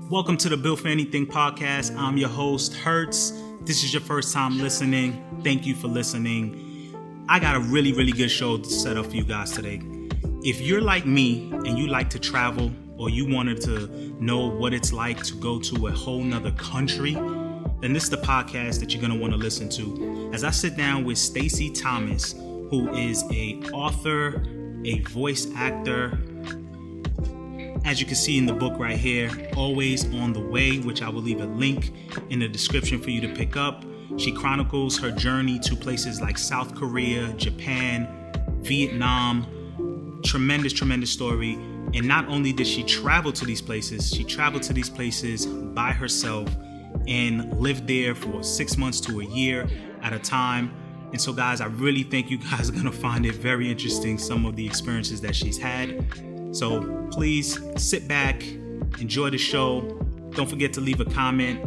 Welcome to the Built for Anything podcast. I'm your host, Hertz. This is your first time listening. Thank you for listening. I got a really good show to set up for you guys today. If you're like me and you like to travel, or you wanted to know what it's like to go to a whole nother country, then this is the podcast that you're going to want to listen to. As I sit down with Stacy Thomas, who is an author, a voice actor, as you can see in the book right here, Always on the Way, which I will leave a link in the description for you to pick up. She chronicles her journey to places like South Korea, Japan, Vietnam. Tremendous story. And not only did she travel to these places, she traveled to these places by herself and lived there for 6 months to a year at a time. And so, guys, I really think you guys are going to find it very interesting, some of the experiences that she's had. So please sit back, enjoy the show. Don't forget to leave a comment.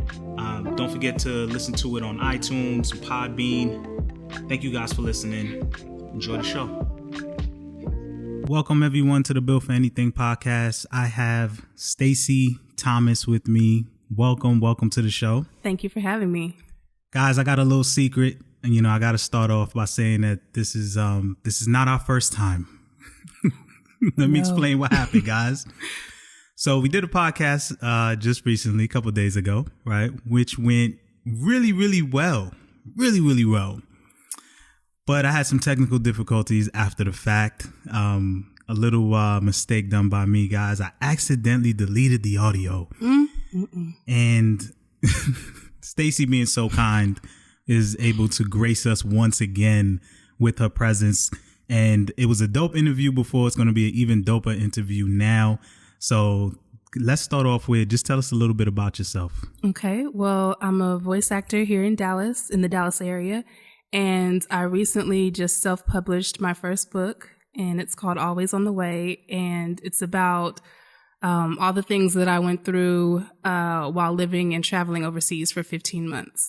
Don't forget to listen to it on iTunes, Podbean. Thank you guys for listening. Enjoy the show. Welcome everyone to the Built for Anything podcast. I have Stacy Thomas with me. Welcome to the show. Thank you for having me. Guys, I got a little secret, and I got to start off by saying that this is not our first time. Let me explain what happened, guys. So we did a podcast just recently, a couple of days ago, right? Which went really well. Really well. But I had some technical difficulties after the fact. A little mistake done by me, guys. I accidentally deleted the audio. And Stacy, being so kind, is able to grace us once again with her presence. And it was a dope interview before. It's going to be an even doper interview now. So let's start off with, just tell us a little bit about yourself. Okay. Well, I'm a voice actor here in Dallas, in the Dallas area. And I recently just self-published my first book, and it's called Always on the Way. And it's about all the things that I went through while living and traveling overseas for 15 months.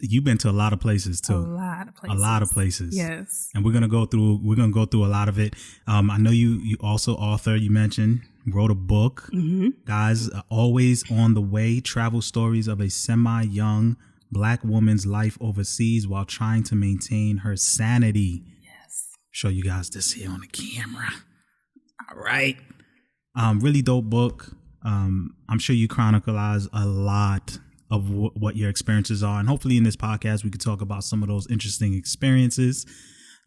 You've been to a lot of places too. A lot of places. Yes. And we're gonna go through a lot of it. I know you also author. You mentioned, wrote a book. Mm-hmm. Guys, Always on the Way: Travel Stories of a Semi-Young Black Woman's Life Overseas While Trying to Maintain Her Sanity. Yes. Show you guys this here on the camera. All right. Really dope book. I'm sure you chronicleize a lot of what your experiences are. And hopefully in this podcast, we could talk about some of those interesting experiences.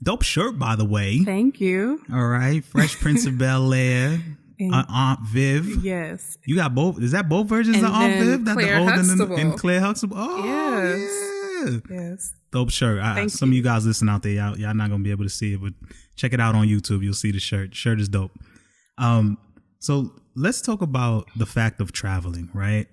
Dope shirt, by the way. Thank you. All right. Fresh Prince of Bel-Air. Aunt Viv. Yes. You got both. Is that both versions of Aunt Viv? That Claire the old Huxtable. and Claire Huxtable? Oh, yes. Yeah. Yes. Dope shirt. Some of you guys listening out there, y'all not going to be able to see it, but check it out on YouTube. You'll see the shirt. Shirt is dope. So let's talk about the fact of traveling, right?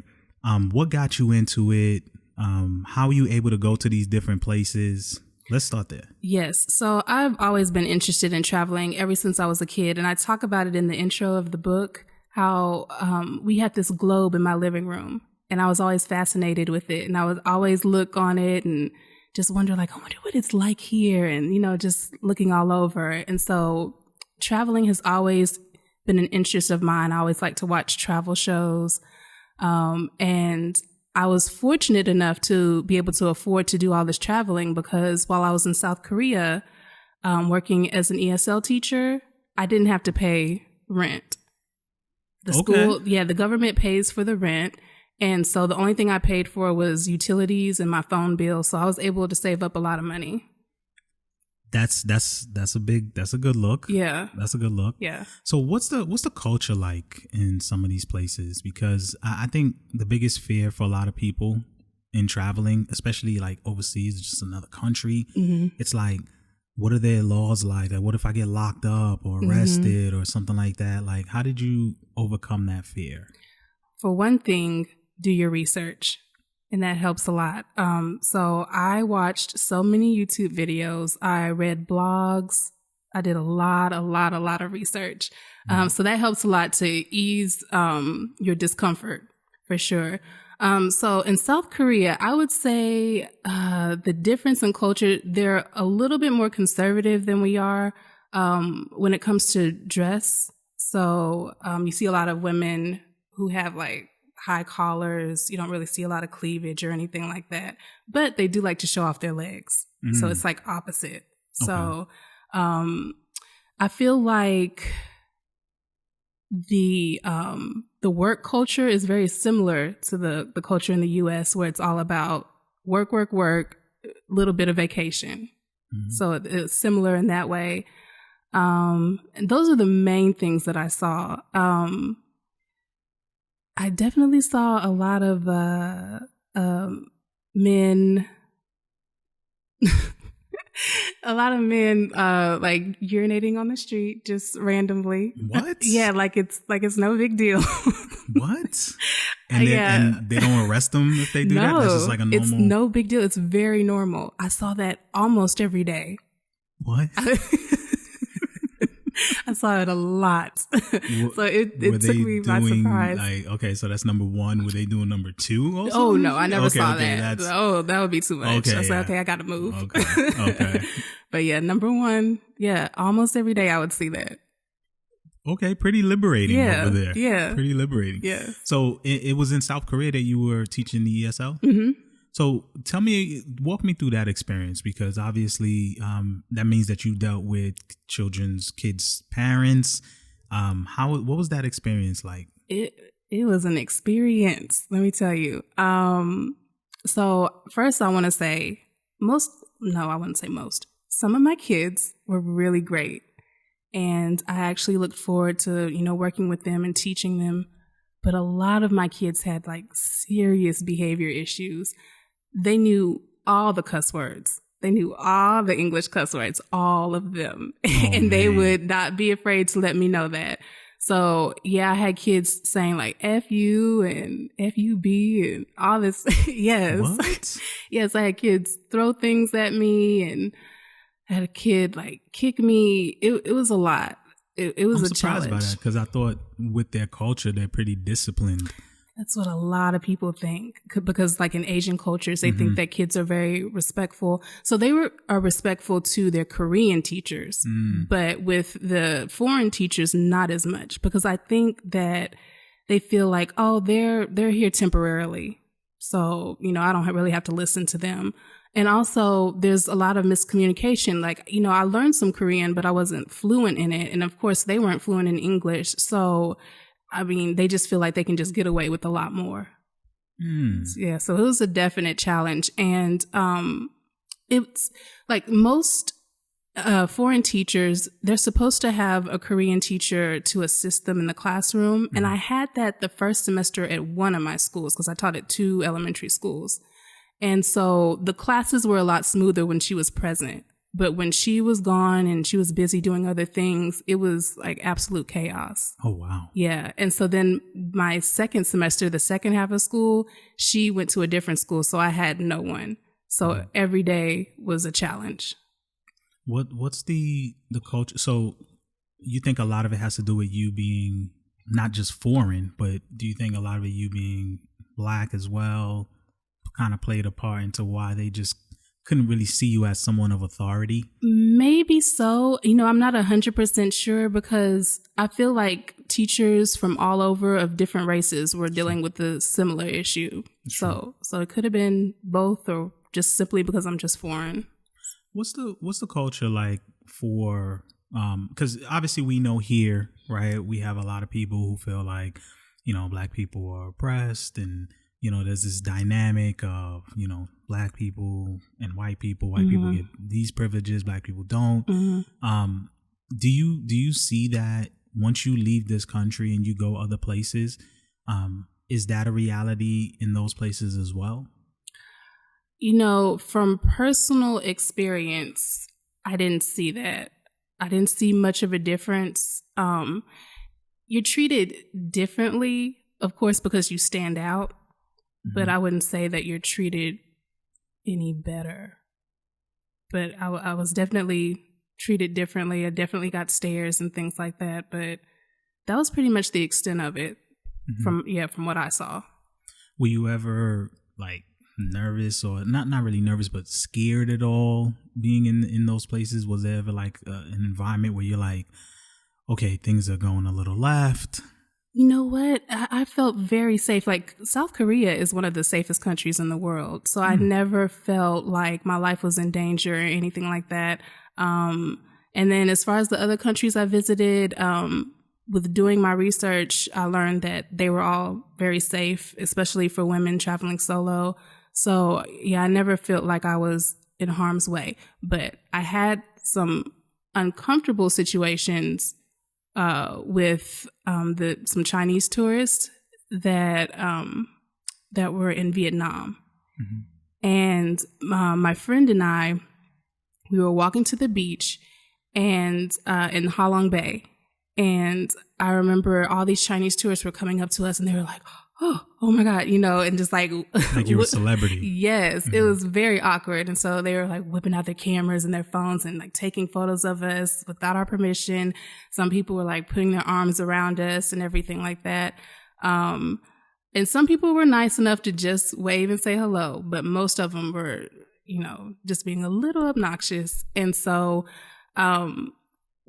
What got you into it? How are you able to go to these different places? Let's start there. Yes. So I've always been interested in traveling ever since I was a kid. And I talk about it in the intro of the book, how we had this globe in my living room. And I was always fascinated with it. And I would always look on it and just wonder, I wonder what it's like here. And, just looking all over. And so traveling has always been an interest of mine. I always like to watch travel shows. And I was fortunate enough to be able to afford to do all this traveling because while I was in South Korea, working as an ESL teacher, I didn't have to pay rent. The government pays for the rent. And so the only thing I paid for was utilities and my phone bill. So I was able to save up a lot of money. That's a good look. Yeah. That's a good look. Yeah. So what's the culture like in some of these places? Because I think the biggest fear for a lot of people in traveling, especially like overseas, just another country, it's like, what are their laws like? What if I get locked up or arrested or something like that? Like, how did you overcome that fear? For one thing, do your research. And that helps a lot. So I watched so many YouTube videos. I read blogs. I did a lot of research. So that helps a lot to ease your discomfort for sure. So in South Korea, I would say the difference in culture, they're a little bit more conservative than we are when it comes to dress. So you see a lot of women who have like high collars. You don't really see a lot of cleavage or anything like that, but they do like to show off their legs. So it's like opposite. So I feel like the work culture is very similar to the culture in the US, where it's all about work, little bit of vacation. So it's similar in that way. And those are the main things that I saw. I definitely saw a lot of men like urinating on the street just randomly. What? Yeah, like it's no big deal. What? And they don't arrest them if they do that? That's just like a normal... It's no big deal. It's very normal. I saw that almost every day. What? I saw it a lot. So it took me by surprise. Like, okay, so that's number one. Were they doing number two also? Oh, no, I never saw that. Oh, that would be too much. I said, okay, I got to move. Okay. But yeah, number one, almost every day I would see that. Okay, pretty liberating over there. Yeah. Pretty liberating. Yeah. So it was in South Korea that you were teaching the ESL? Mm-hmm. So walk me through that experience, because obviously that means that you dealt with kids' parents. What was that experience like? It was an experience, let me tell you. So first I want to say I wouldn't say most. Some of my kids were really great. And I actually looked forward to, working with them and teaching them. But a lot of my kids had like serious behavior issues. They knew all the cuss words. They knew all the English cuss words, all of them. And they would not be afraid to let me know that. So I had kids saying like F you and FUB and all this. Yes. What? Yes, I had kids throw things at me, and I had a kid like kick me. It was a lot. It was a challenge. I'm surprised by that, because I thought with their culture, they're pretty disciplined. That's what a lot of people think, because like in Asian cultures, they think that kids are very respectful. So they are respectful to their Korean teachers, but with the foreign teachers, not as much, because I think that they feel like, oh, they're here temporarily. So, I don't really have to listen to them. And also there's a lot of miscommunication. Like, I learned some Korean, but I wasn't fluent in it. And of course they weren't fluent in English. So they just feel like they can just get away with a lot more. Yeah, so it was a definite challenge. And it's like most foreign teachers, they're supposed to have a Korean teacher to assist them in the classroom. And I had that the first semester at one of my schools, because I taught at 2 elementary schools. And so the classes were a lot smoother when she was present. But when she was gone and she was busy doing other things, it was like absolute chaos. Oh, wow. Yeah. And so then my second semester, the second half of school, she went to a different school. So I had no one. So every day was a challenge. What's the culture? So you think a lot of it has to do with you being not just foreign, but do you think a lot of it you being Black as well kind of played a part into why they just couldn't really see you as someone of authority? Maybe so. I'm not 100% sure, because I feel like teachers from all over of different races were dealing with a similar issue. So it could have been both, or just simply because I'm just foreign. What's the culture like for, because obviously we know here, right, we have a lot of people who feel like, Black people are oppressed, and there's this dynamic of, Black people and white people. White people get these privileges, Black people don't. Do you see that once you leave this country and you go other places? Is that a reality in those places as well? From personal experience, I didn't see that. I didn't see much of a difference. You're treated differently, of course, because you stand out. But I wouldn't say that you're treated any better. But I was definitely treated differently. I definitely got stares and things like that. But that was pretty much the extent of it from what I saw. Were you ever like nervous, or not really nervous, but scared at all being in those places? Was there ever like an environment where you're like, okay, things are going a little left? You know what? I felt very safe. Like South Korea is one of the safest countries in the world. So I never felt like my life was in danger or anything like that. And then as far as the other countries I visited, with doing my research, I learned that they were all very safe, especially for women traveling solo. So yeah, I never felt like I was in harm's way, but I had some uncomfortable situations with some Chinese tourists that were in Vietnam. And my friend and I, we were walking to the beach and in Ha Long Bay. And I remember all these Chinese tourists were coming up to us and they were like, oh my God, and just like you were a celebrity. Yes, it was very awkward. And so they were like whipping out their cameras and their phones and like taking photos of us without our permission. Some people were like putting their arms around us and everything like that. And some people were nice enough to just wave and say hello, but most of them were, just being a little obnoxious. And so,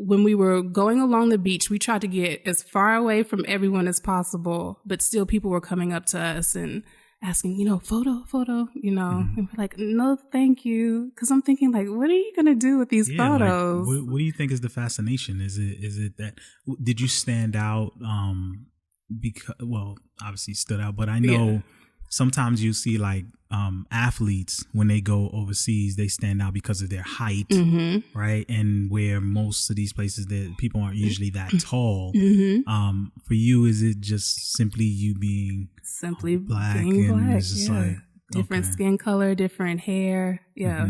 when we were going along the beach, we tried to get as far away from everyone as possible, but still people were coming up to us and asking, photo, and we're like, no, thank you. Cause I'm thinking like, what are you going to do with these photos? Like, what do you think is the fascination? Is it that, did you stand out? Because, obviously stood out, but I know sometimes you see like athletes when they go overseas, they stand out because of their height, right? And where most of these places that people aren't usually that tall. For you, is it just simply you being black? It's just like different skin color, different hair. Yeah,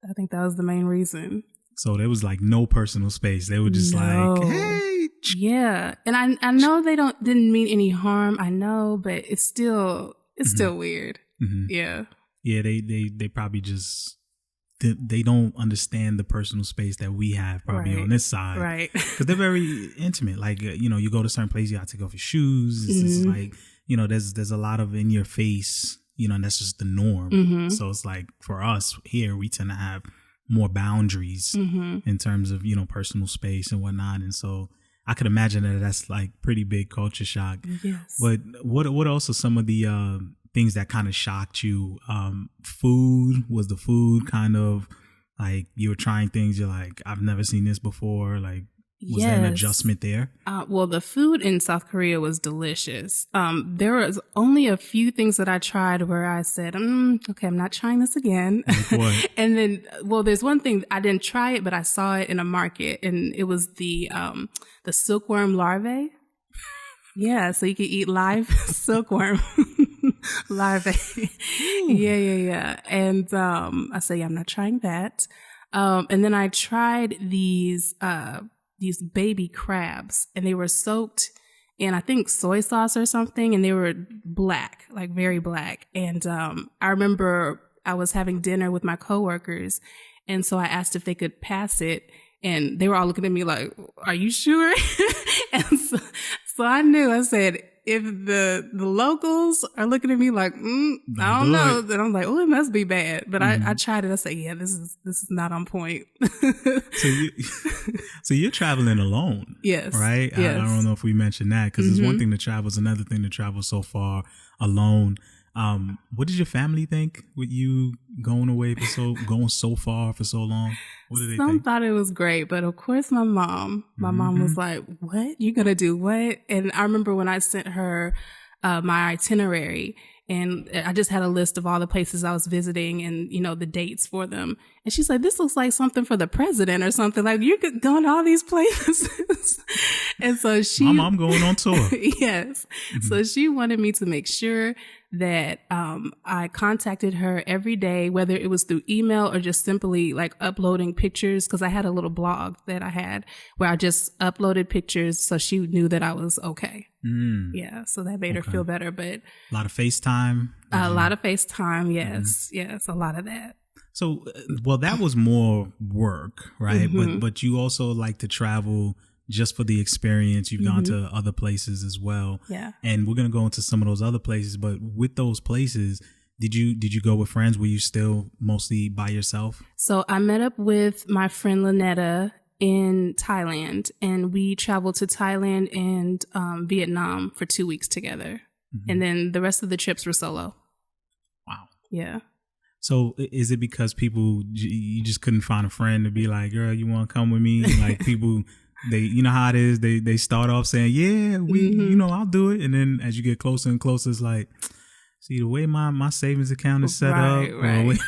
I think that was the main reason. So there was like no personal space. They were just like, hey. Yeah, and I know they didn't mean any harm. I know, but it's still weird. Yeah. They probably just they don't understand the personal space that we have probably on this side, right? Because they're very intimate. Like you go to certain places, you got to take off your shoes. It's like there's a lot of in your face, and that's just the norm. So it's like for us here, we tend to have more boundaries in terms of personal space and whatnot, and so I could imagine that's like pretty big culture shock. Yes. But what else are some of the things that kind of shocked you? Food, was the food kind of like you were trying things, you're like, I've never seen this before? Like, was there an adjustment there? Well, the food in South Korea was delicious. There was only a few things that I tried where I said, okay, I'm not trying this again. Like what? And then, there's one thing, I didn't try it, but I saw it in a market, and it was the silkworm larvae. Yeah, so you can eat live silkworm larvae. Yeah. And I said, I'm not trying that. And then I tried these baby crabs, and they were soaked in, I think, soy sauce or something, and they were black, like very black. And I remember I was having dinner with my coworkers, and so I asked if they could pass it, and they were all looking at me like, are you sure? And so I knew, I said, if the locals are looking at me like, I don't know, then I'm like, oh, it must be bad. But I tried it. I said, yeah, this is not on point. So you're traveling alone. Yes. Right? Yes. I don't know if we mentioned that, because it's one thing to travel, it's another thing to travel so far alone. What did your family think with you going so far for so long? What did they think? Some thought it was great, but of course my mom was like, what? You gonna do what? And I remember when I sent her my itinerary, and I just had a list of all the places I was visiting and, the dates for them. And she's like, this looks like something for the president or something. Like, you're going to all these places. And so my mom going on tour. Yes. So she wanted me to make sure that I contacted her every day, whether it was through email or just simply like uploading pictures, because I had a little blog that I had where I just uploaded pictures so she knew that I was okay. Yeah, so that made her feel better. But a lot of FaceTime. A lot of FaceTime, yes. Yes, a lot of that. So, that was more work, right? But you also like to travel just for the experience. You've gone to other places as well. Yeah. And we're going to go into some of those other places, but with those places, did you go with friends? Were you still mostly by yourself? So I met up with my friend Lynetta, in Thailand, and we traveled to Thailand and Vietnam for 2 weeks together. Mm-hmm. And then the rest of the trips were solo. Wow. Yeah. So is it because people, you just couldn't find a friend to be like, girl, you want to come with me? Like people, they, you know how it is. They start off saying, yeah, I'll do it. And then as you get closer and closer, it's like, see, the way my savings account is set up, or the way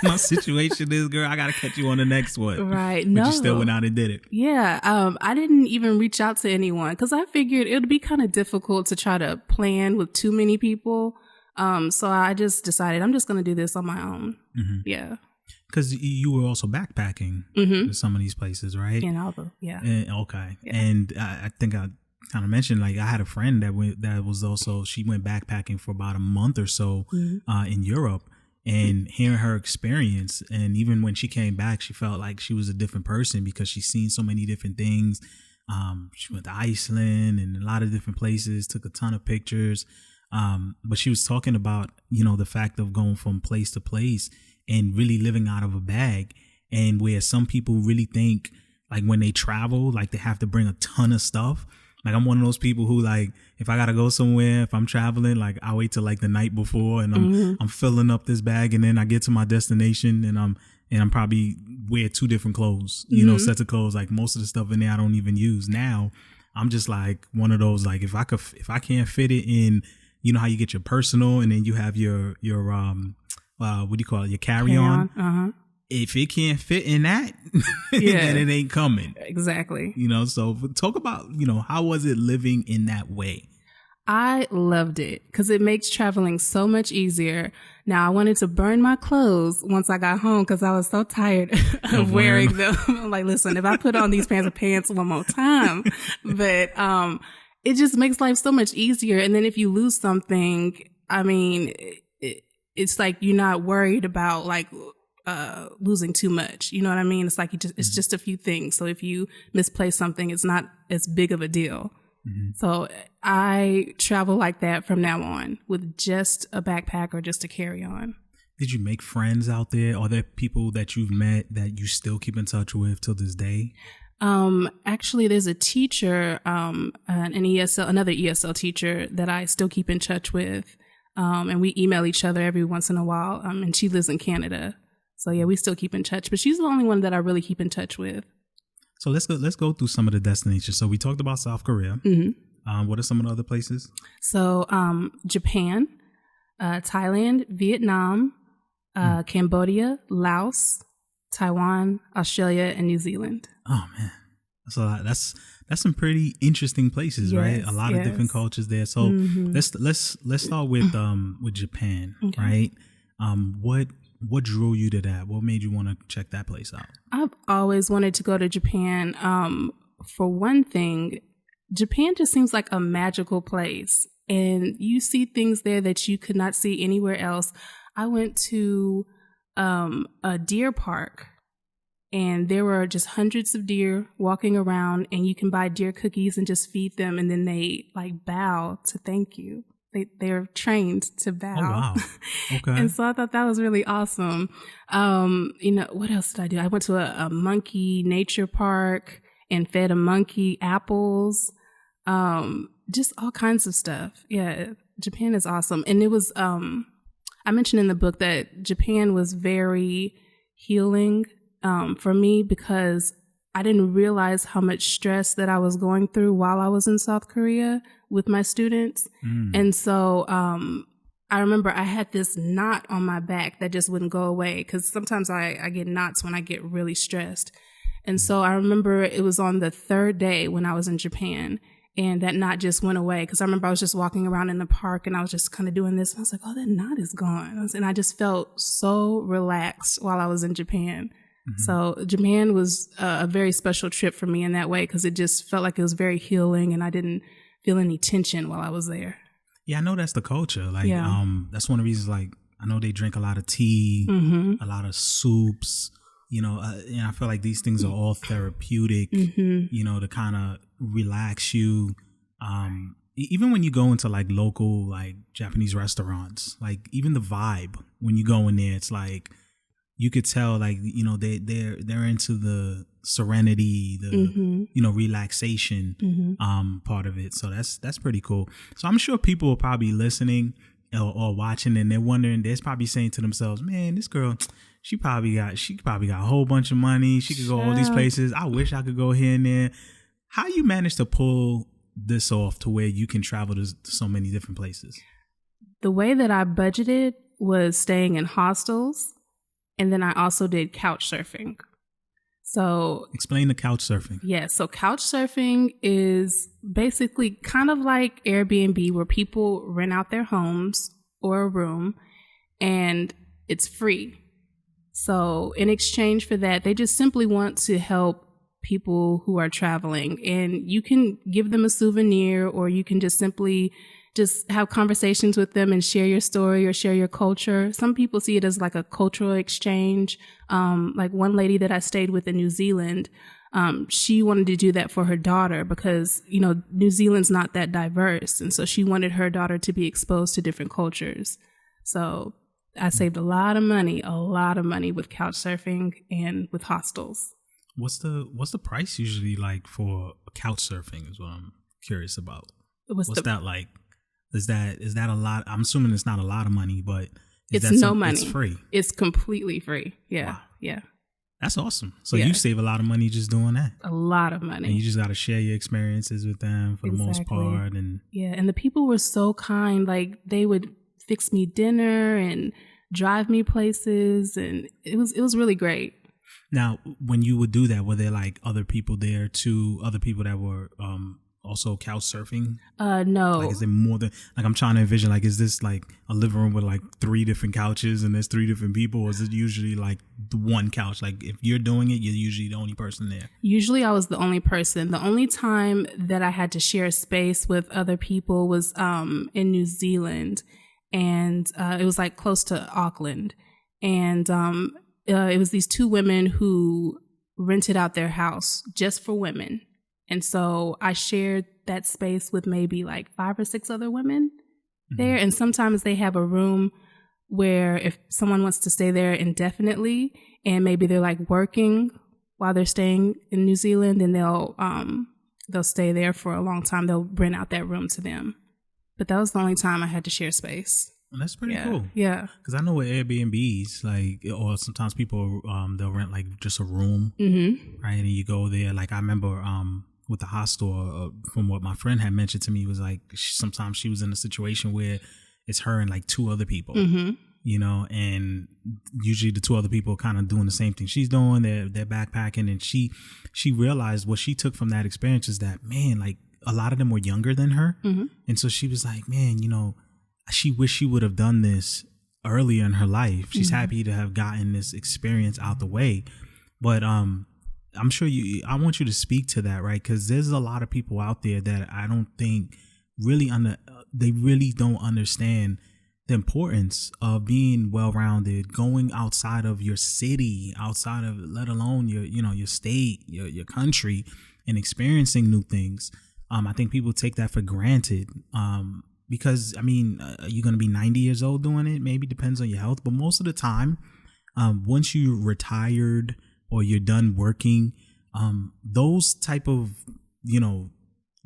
my situation is, girl, I got to catch you on the next one. Right. But you still went out and did it. Yeah. I didn't even reach out to anyone because I figured it would be kind of difficult to try to plan with too many people. So I just decided I'm just going to do this on my own. Mm-hmm. Yeah. Because you were also backpacking to some of these places, right? In Alba, yeah. Okay. Yeah. And I think I kind of mentioned, like, I had a friend that was also, she went backpacking for about a month or so in Europe, and hearing her experience, and even when she came back, she felt like she was a different person because she's seen so many different things. She went to Iceland and a lot of different places, took a ton of pictures. But she was talking about, the fact of going from place to place and really living out of a bag, and where some people really think, like, when they travel, like, they have to bring a ton of stuff. Like, I'm one of those people who, like, if I gotta go somewhere, if I'm traveling, like, I wait till like the night before, and I'm filling up this bag, and then I get to my destination, and I'm probably wear 2 different clothes, sets of clothes. Like, most of the stuff in there I don't even use. Now I'm just like one of those, like, if I can't fit it in, you know how you get your personal, and then you have your what do you call it, your carry-on. Uh-huh. If it can't fit in that, then it ain't coming. Exactly. So talk about, how was it living in that way? I loved it because it makes traveling so much easier. Now, I wanted to burn my clothes once I got home because I was so tired of wearing them. I'm like, listen, if I put on these pants one more time, but it just makes life so much easier. And then if you lose something, I mean, it's like you're not worried about like losing too much. You know what I mean? It's like it's just a few things. So if you misplace something, it's not as big of a deal. Mm-hmm. So I travel like that from now on with just a backpack or just a carry-on. Did you make friends out there? Are there people that you've met that you still keep in touch with till this day? Actually, there's a teacher, another ESL teacher that I still keep in touch with. And we email each other every once in a while. And she lives in Canada. So yeah, we still keep in touch, but she's the only one that I really keep in touch with. So let's go through some of the destinations. So we talked about South Korea. Mm-hmm. What are some of the other places? So, Japan, Thailand, Vietnam, Cambodia, Laos, Taiwan, Australia, and New Zealand. Oh man, that's some pretty interesting places, right? A lot of different cultures there. So let's start with Japan, okay. Right? What drew you to that? What made you want to check that place out? I've always wanted to go to Japan. For one thing, Japan just seems like a magical place, and you see things there that you could not see anywhere else. I went to a deer park, and there were just hundreds of deer walking around, and you can buy deer cookies and just feed them, and then they like bow to thank you. They're trained to bow. Oh, wow. Okay. And so I thought that was really awesome. What else did I do? I went to a monkey nature park and fed a monkey apples. Just all kinds of stuff. Yeah. Japan is awesome. And it was, I mentioned in the book that Japan was very healing, for me because I didn't realize how much stress that I was going through while I was in South Korea with my students. And so I remember I had this knot on my back that just wouldn't go away because sometimes I get knots when I get really stressed. And so I remember it was on the 3rd day when I was in Japan, and that knot just went away because I remember I was just walking around in the park and I was just kind of doing this. And I was like, oh, that knot is gone. And I just felt so relaxed while I was in Japan. Mm-hmm. So Japan was a very special trip for me in that way because it just felt like it was very healing and I didn't feel any tension while I was there. Yeah, I know that's the culture. Like, that's one of the reasons, like, I know they drink a lot of tea, a lot of soups, and I feel like these things are all therapeutic, to kind of relax you. Even when you go into like local, like Japanese restaurants, like even the vibe when you go in there, it's like, you could tell like, you know, they're into the serenity, the, you know, relaxation, part of it. So that's pretty cool. So I'm sure people are probably listening or watching, and they're wondering, they're probably saying to themselves, man, this girl, she probably got a whole bunch of money. She could go all these places. I wish I could go here and there. How you manage to pull this off to where you can travel to so many different places? The way that I budgeted was staying in hostels, and then I also did couch surfing. So explain the couch surfing. Yes. So couch surfing is basically kind of like Airbnb, where people rent out their homes or a room and it's free. So in exchange for that, they just simply want to help people who are traveling, and you can give them a souvenir, or you can just simply just have conversations with them and share your story or share your culture. Some people see it as like a cultural exchange. Like one lady that I stayed with in New Zealand, she wanted to do that for her daughter because, you know, New Zealand's not that diverse. And so she wanted her daughter to be exposed to different cultures. So I saved a lot of money with couch surfing and with hostels. What's the price usually like for couch surfing is what I'm curious about. What's that like? Is that a lot? I'm assuming it's not a lot of money, but it's no money. It's free. It's completely free. Yeah. Wow. Yeah. That's awesome. So you save a lot of money just doing that. A lot of money. And you just got to share your experiences with them for the most part. And and the people were so kind. Like they would fix me dinner and drive me places, and it was really great. Now, when you would do that, were there like other people there too? Other people that were also couch surfing? No. Like, is there more than, like, I'm trying to envision, like, is this like a living room with like 3 different couches and there's 3 different people? Or is it usually like the one couch? Like, if you're doing it, you're usually the only person there. Usually I was the only person. The only time that I had to share space with other people was in New Zealand. And it was like close to Auckland. And it was these 2 women who rented out their house just for women. And so I shared that space with maybe like 5 or 6 other women there. And sometimes they have a room where if someone wants to stay there indefinitely, and maybe they're like working while they're staying in New Zealand, and they'll stay there for a long time. They'll rent out that room to them. But that was the only time I had to share space. Well, that's pretty cool. Yeah. Because I know with Airbnbs, like, or sometimes people, they'll rent like just a room, right? And you go there. Like I remember with the hostel, from what my friend had mentioned to me, was like sometimes she was in a situation where it's her and like 2 other people, you know, and usually the 2 other people are kind of doing the same thing she's doing. They're backpacking, and she realized what she took from that experience is that, man, like a lot of them were younger than her, and so she was like, man, you know, she wished she would have done this earlier in her life. She's happy to have gotten this experience out the way, but I'm sure I want you to speak to that, right? Because there's a lot of people out there that I don't think they really don't understand the importance of being well-rounded, going outside of your city, outside of, let alone your state, your country, and experiencing new things. I think people take that for granted. Because, I mean, you're going to be 90 years old doing it. Maybe depends on your health. But most of the time, once you're retired or you're done working, those type of,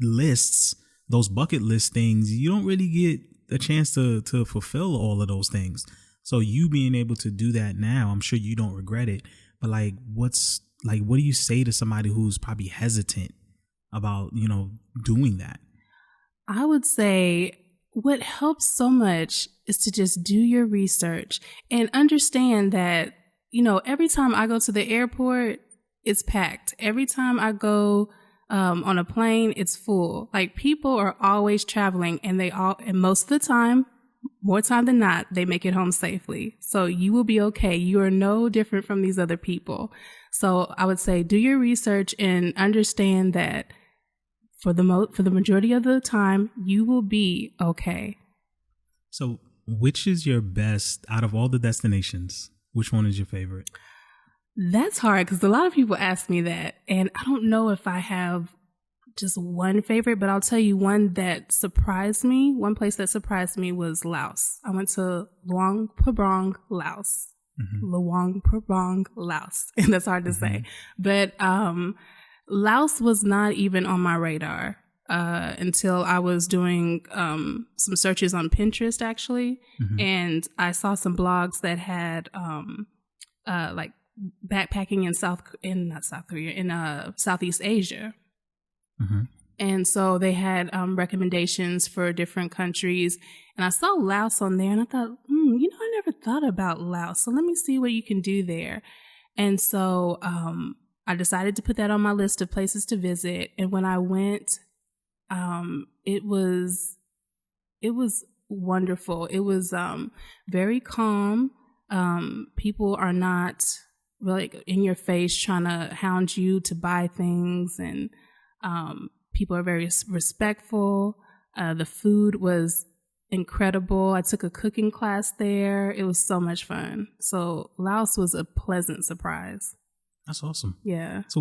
lists, those bucket list things, you don't really get a chance to fulfill all of those things. So you being able to do that now, I'm sure you don't regret it. But what do you say to somebody who's probably hesitant about, doing that? I would say what helps so much is to just do your research and understand that, every time I go to the airport, it's packed. Every time I go on a plane, it's full. Like, people are always traveling, and most of the time, more time than not, they make it home safely. So you will be okay. You are no different from these other people. So I would say do your research and understand that for the majority of the time, you will be okay. So which is your best out of all the destinations? Which one is your favorite? That's hard because a lot of people ask me that, and I don't know if I have just one favorite, but I'll tell you one that surprised me. One place that surprised me was Laos. I went to Luang Prabang, Laos. Luang Prabang, Laos. And that's hard to say. But Laos was not even on my radar until I was doing some searches on Pinterest, actually. And I saw some blogs that had like backpacking in Southeast Asia. And so they had recommendations for different countries. And I saw Laos on there and I thought, I never thought about Laos. So let me see what you can do there. And so I decided to put that on my list of places to visit. And when I went, it was wonderful. It was very calm. People are not really in your face trying to hound you to buy things, and people are very respectful. The food was incredible. I took a cooking class there. It was so much fun. So Laos was a pleasant surprise. That's awesome. Yeah. So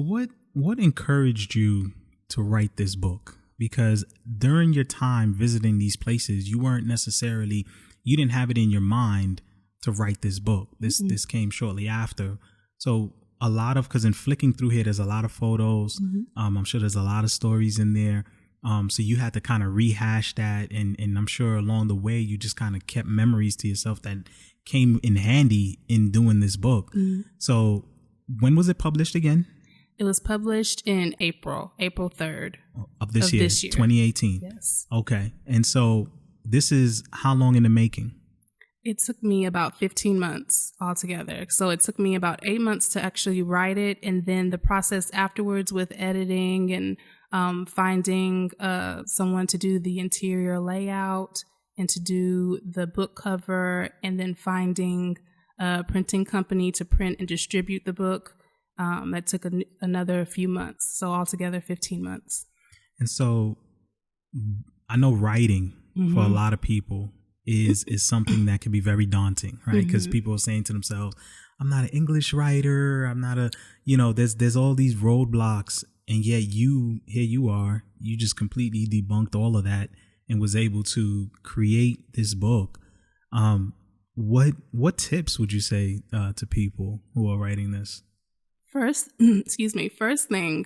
what encouraged you to write this book? Because during your time visiting these places, you didn't have it in your mind to write this book. This came shortly after. So because in flicking through here, there's a lot of photos. I'm sure there's a lot of stories in there. So you had to kind of rehash that. And I'm sure along the way, you just kind of kept memories to yourself that came in handy in doing this book. So when was it published again? It was published in April 3rd. Of this year, 2018. Yes. Okay. And so this is how long in the making? It took me about 15 months altogether. So it took me about 8 months to actually write it. And then the process afterwards with editing and finding someone to do the interior layout and to do the book cover, and then finding a printing company to print and distribute the book. That took another few months. So altogether 15 months. And so I know writing for a lot of people is something that can be very daunting, right? Because people are saying to themselves, I'm not an English writer. I'm not there's all these roadblocks. And yet here you are, you just completely debunked all of that and was able to create this book. What tips would you say to people who are writing this? First thing,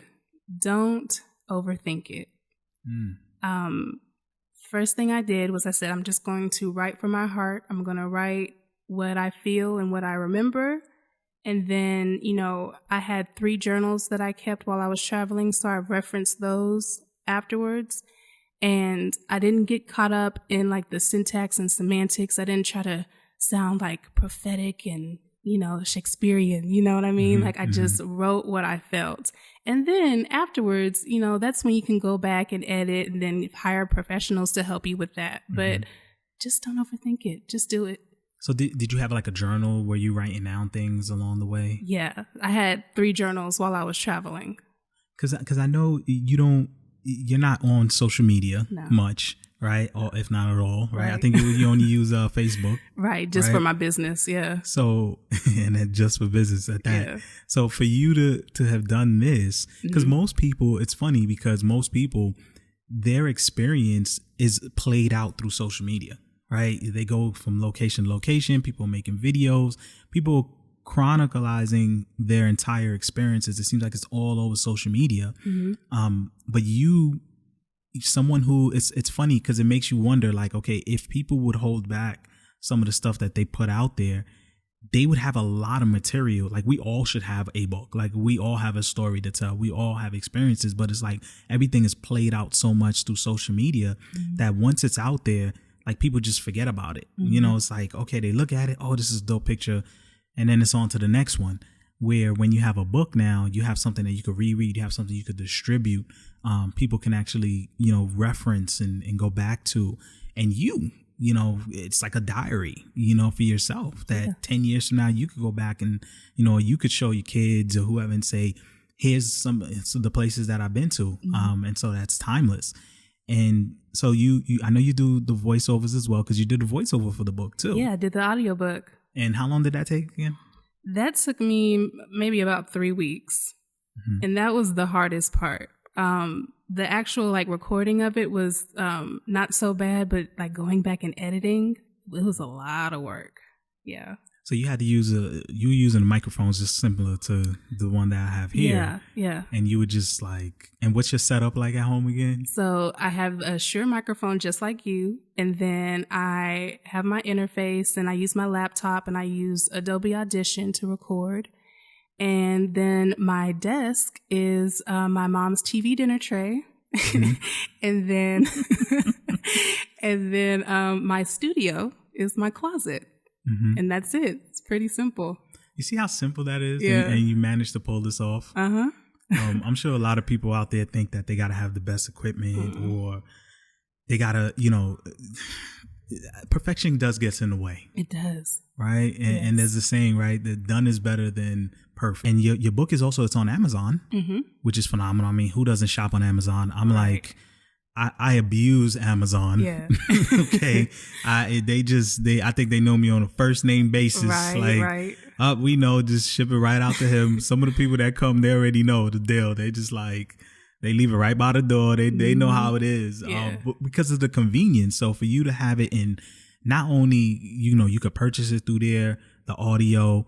don't overthink it. First thing I did was I said, I'm just going to write from my heart. I'm going to write what I feel and what I remember. And then, I had 3 journals that I kept while I was traveling. So I referenced those afterwards. And I didn't get caught up in like the syntax and semantics. I didn't try to sound like prophetic and Shakespearean, you know what I mean? I just wrote what I felt. And then afterwards, that's when you can go back and edit and then hire professionals to help you with that. But just don't overthink it. Just do it. So did you have like a journal where you writing down things along the way? Yeah. I had 3 journals while I was traveling. Cause I know you're not on social media much. Right? Or if not at all, right? I think you only use Facebook. Right. Just for my business. Yeah. So, and then just for business at that. Yeah. So for you to have done this, because most people, it's funny because most people, their experience is played out through social media, right? They go from location to location, people making videos, people chronicalizing their entire experiences. It seems like it's all over social media. But someone who it's funny because it makes you wonder, like, okay, if people would hold back some of the stuff that they put out there, they would have a lot of material. Like, we all should have a book. Like, we all have a story to tell. We all have experiences, but it's like everything is played out so much through social media that once it's out there, like, people just forget about it. It's like, okay, they look at it. Oh, this is a dope picture. And then it's on to the next one. Where when you have a book now, you have something that you could reread, you have something you could distribute. People can actually, reference and go back to. And it's like a diary, for yourself that 10 years from now, you could go back and, you could show your kids or whoever and say, here's some of the places that I've been to. And so that's timeless. And so I know you do the voiceovers as well, because you did the voiceover for the book too. Yeah, I did the audiobook. And how long did that take again? That took me maybe about 3 weeks. And that was the hardest part. The actual recording of it was not so bad, but going back and editing, it was a lot of work. Yeah. So you had to use you were using microphones just similar to the one that I have here. Yeah. And you would just like, and what's your setup like at home again? So I have a Shure microphone just like you. And then I have my interface and I use my laptop and I use Adobe Audition to record. And then my desk is my mom's TV dinner tray. Mm-hmm. and then my studio is my closet. Mm-hmm. And that's it. It's pretty simple. You see how simple that is? Yeah. And you managed to pull this off? Uh-huh. I'm sure a lot of people out there think that they got to have the best equipment or they got to, you know, perfection does get in the way. It does. Right? And there's a saying, right, that done is better than perfect. And your book is also, it's on Amazon, which is phenomenal. I mean, who doesn't shop on Amazon? I'm like, I abuse Amazon. Yeah. Okay. I think they know me on a first name basis. Right. We know, just ship it right out to him. Some of the people that come, they already know the deal. They just like, they leave it right by the door. They know how it is. Yeah. Because of the convenience. So for you to have it in, not only, you know, you could purchase it through there, the audio.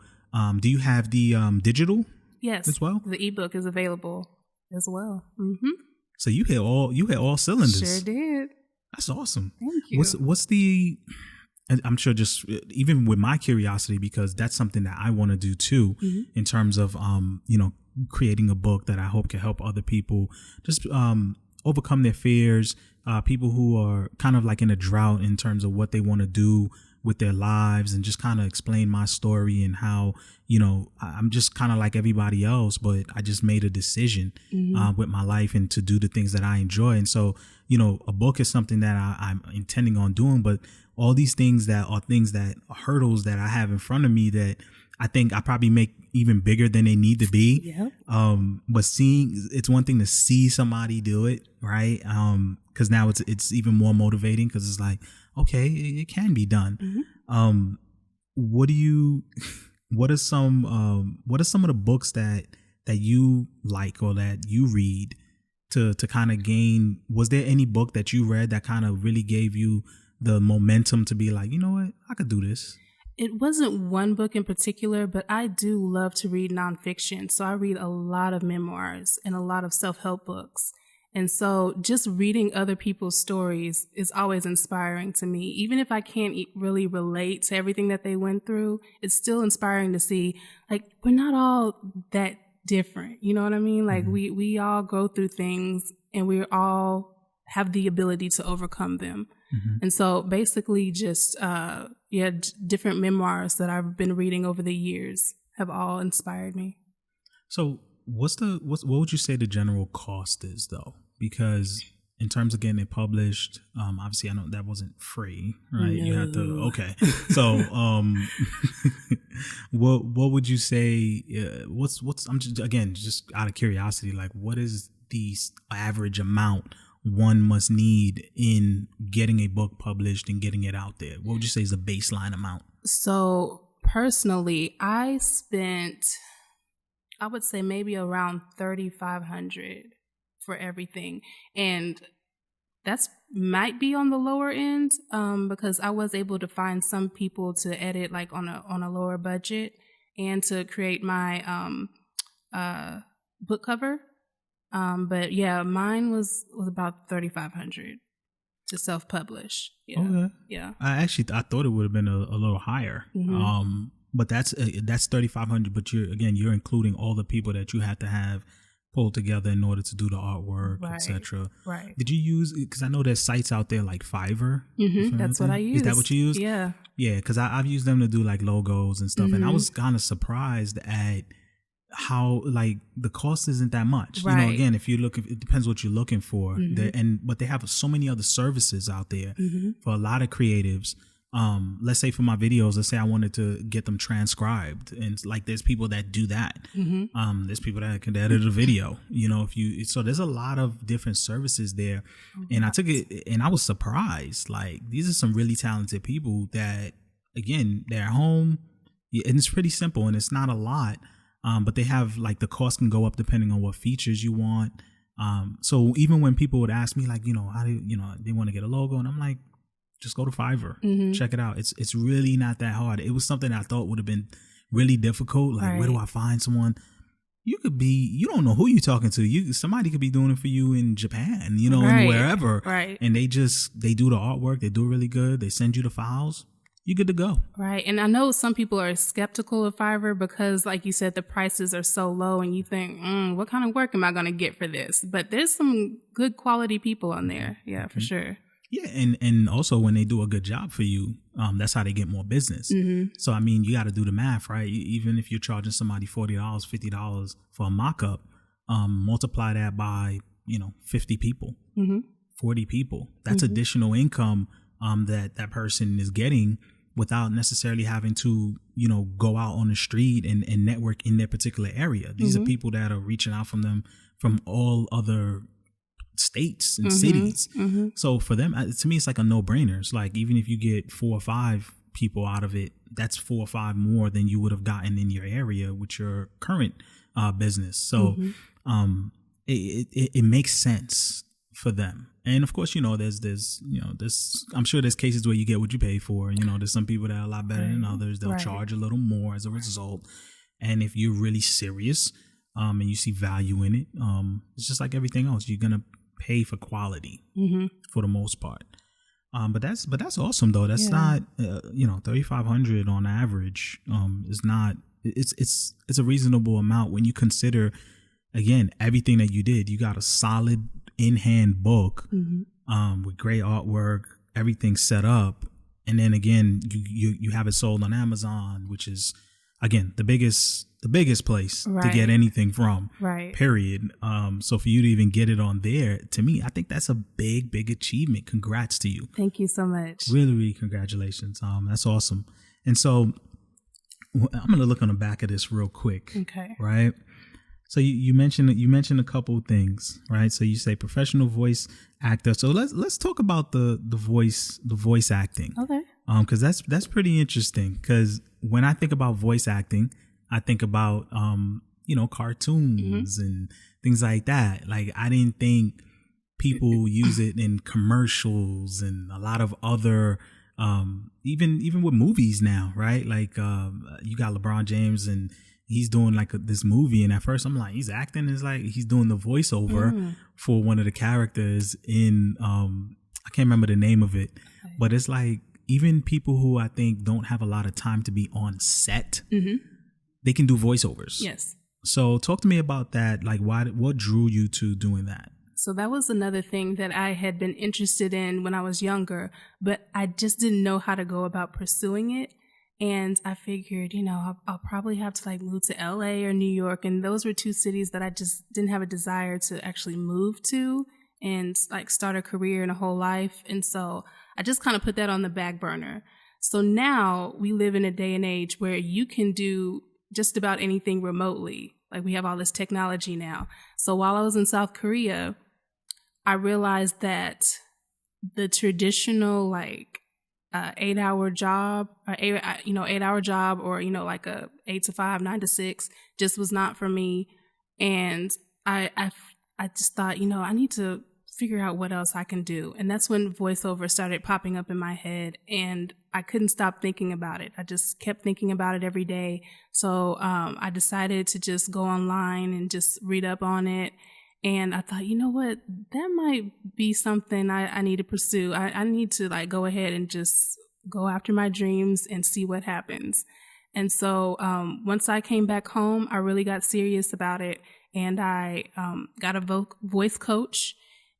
Do you have the digital? Yes. As well? The ebook is available as well. Mm-hmm. So you hit all cylinders. Sure did. That's awesome. Thank you. What's the, I'm sure just even with my curiosity, because that's something that I want to do too, in terms of, you know, creating a book that I hope can help other people just overcome their fears, people who are kind of like in a drought in terms of what they want to do with their lives, and just kind of explain my story and how, you know, I'm just kind of like everybody else, but I just made a decision with my life and to do the things that I enjoy. And so, you know, a book is something that I'm intending on doing, but all these things that are hurdles that I have in front of me that I think I probably make even bigger than they need to be. Yep. But it's one thing to see somebody do it, right? Cause now it's even more motivating, cause it's like, okay, it can be done. What are some of the books that you like or that you read to kind of gain? Was there any book that you read that kind of really gave you the momentum to be like, you know what, I could do this? It wasn't one book in particular, but I do love to read nonfiction. So I read a lot of memoirs and a lot of self-help books. And so just reading other people's stories is always inspiring to me. Even if I can't really relate to everything that they went through, it's still inspiring to see, like, we're not all that different. You know what I mean? Like, we all go through things and we all have the ability to overcome them. And so basically just, different memoirs that I've been reading over the years have all inspired me. So what would you say the general cost is, though? Because in terms of getting it published, obviously I know that wasn't free, right? No. You had to, okay. So, what would you say, I'm just out of curiosity, like, what is the average amount one must need in getting a book published and getting it out there? What would you say is a baseline amount? So personally, I would say maybe around $3,500 for everything. And that's might be on the lower end, because I was able to find some people to edit like on a lower budget and to create my book cover. But yeah, mine was about $3,500 to self-publish. Yeah. Okay. Yeah. I thought it would have been a little higher. But that's $3,500. But you're including all the people that you had to have pulled together in order to do the artwork, etc. Right. Did you use? Because I know there's sites out there like Fiverr. That's what I use. Is that what you use? Yeah. Yeah, because I've used them to do like logos and stuff, and I was kind of surprised at how like the cost isn't that much. Right. You know, again, if you look, it depends what you're looking for. But they have so many other services out there for a lot of creatives. Let's say for my videos, let's say I wanted to get them transcribed, and like there's people that do that. There's people that can edit a video, you know, so there's a lot of different services there. And I took it and I was surprised, like these are some really talented people that, again, they're at home and it's pretty simple and it's not a lot. But they have like the cost can go up depending on what features you want. So even when people would ask me like, you know, how do you know, they want to get a logo, and I'm like, just go to Fiverr. Check it out. It's really not that hard. It was something I thought would have been really difficult. Like, where do I find someone? You don't know who you're talking to. Somebody could be doing it for you in Japan, and wherever. Right. And they do the artwork. They do it really good. They send you the files. You're good to go. Right. And I know some people are skeptical of Fiverr because, like you said, the prices are so low and you think, what kind of work am I going to get for this? But there's some good quality people on there. Yeah, for sure. Yeah. And also when they do a good job for you, that's how they get more business. So, I mean, you got to do the math, right? Even if you're charging somebody $40, $50 for a mock-up, multiply that by, 50 people, 40 people. That's additional income that person is getting without necessarily having to, go out on the street and network in their particular area. These are people that are reaching out from all other states and cities. So for them, to me, it's like a no-brainer. It's like, even if you get 4 or 5 people out of it, that's 4 or 5 more than you would have gotten in your area with your current business. So it makes sense for them. And of course, there's I'm sure there's cases where you get what you pay for. There's some people that are a lot better than others. They'll charge a little more as a result. And if you're really serious, and you see value in it, it's just like everything else. You're gonna pay for quality for the most part. But that's awesome though. That's not $3,500 on average. Is not. It's a reasonable amount when you consider, again, everything that you did. You got a solid in-hand book with great artwork, everything set up, and then again you have it sold on Amazon, which is, again, the biggest place to get anything from, period. So for you to even get it on there, to me, I think that's a big achievement. Congrats to you. Thank you so much. Really, really congratulations. That's awesome. And so I'm going to look on the back of this real quick. Okay. Right. So you mentioned a couple of things, right? So you say professional voice actor. So let's talk about the voice acting. Okay. Because that's pretty interesting. Because when I think about voice acting, I think about cartoons and things like that. Like, I didn't think people use it in commercials and a lot of other even with movies now, right? Like you got LeBron James and he's doing like this movie, and at first I'm like, he's acting. It's like he's doing the voiceover for one of the characters in I can't remember the name of it, but it's like even people who I think don't have a lot of time to be on set, they can do voiceovers. Yes. So talk to me about that. Like, what drew you to doing that? So that was another thing that I had been interested in when I was younger, but I just didn't know how to go about pursuing it. And I figured, I'll probably have to like move to LA or New York. And those were 2 cities that I just didn't have a desire to actually move to and like start a career and a whole life. And so I just kind of put that on the back burner. So now we live in a day and age where you can do just about anything remotely. Like, we have all this technology now. So while I was in South Korea, I realized that the traditional like 8-hour job, or 8-hour job, or like a 8 to 5, 9 to 6, just was not for me. And I just thought, I need to figure out what else I can do. And that's when voiceover started popping up in my head, and I couldn't stop thinking about it. I just kept thinking about it every day. So I decided to just go online and just read up on it. And I thought, you know what, that might be something I need to pursue. I need to like go ahead and just go after my dreams and see what happens. And so once I came back home, I really got serious about it. And I got a voice coach,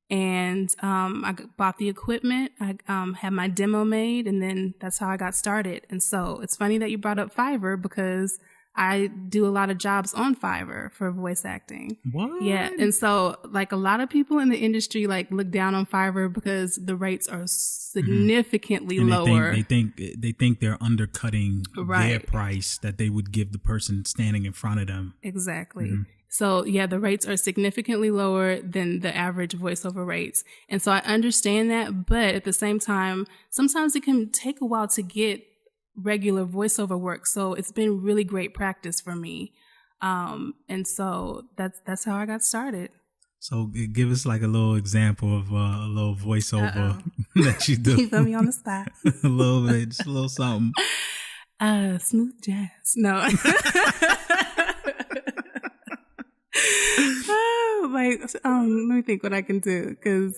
and I bought the equipment. I had my demo made, and then that's how I got started. And so it's funny that you brought up Fiverr, because I do a lot of jobs on Fiverr for voice acting. What? Yeah. And so like a lot of people in the industry like look down on Fiverr because the rates are significantly lower. They think they're undercutting their price that they would give the person standing in front of them. Exactly. So yeah, the rates are significantly lower than the average voiceover rates. And so I understand that, but at the same time, sometimes it can take a while to get regular voiceover work. So it's been really great practice for me. And so that's how I got started. So give us like a little example of a little voiceover that you do. You put me on the spot. A little bit, just a little something. Smooth jazz. No. Let me think what I can do, because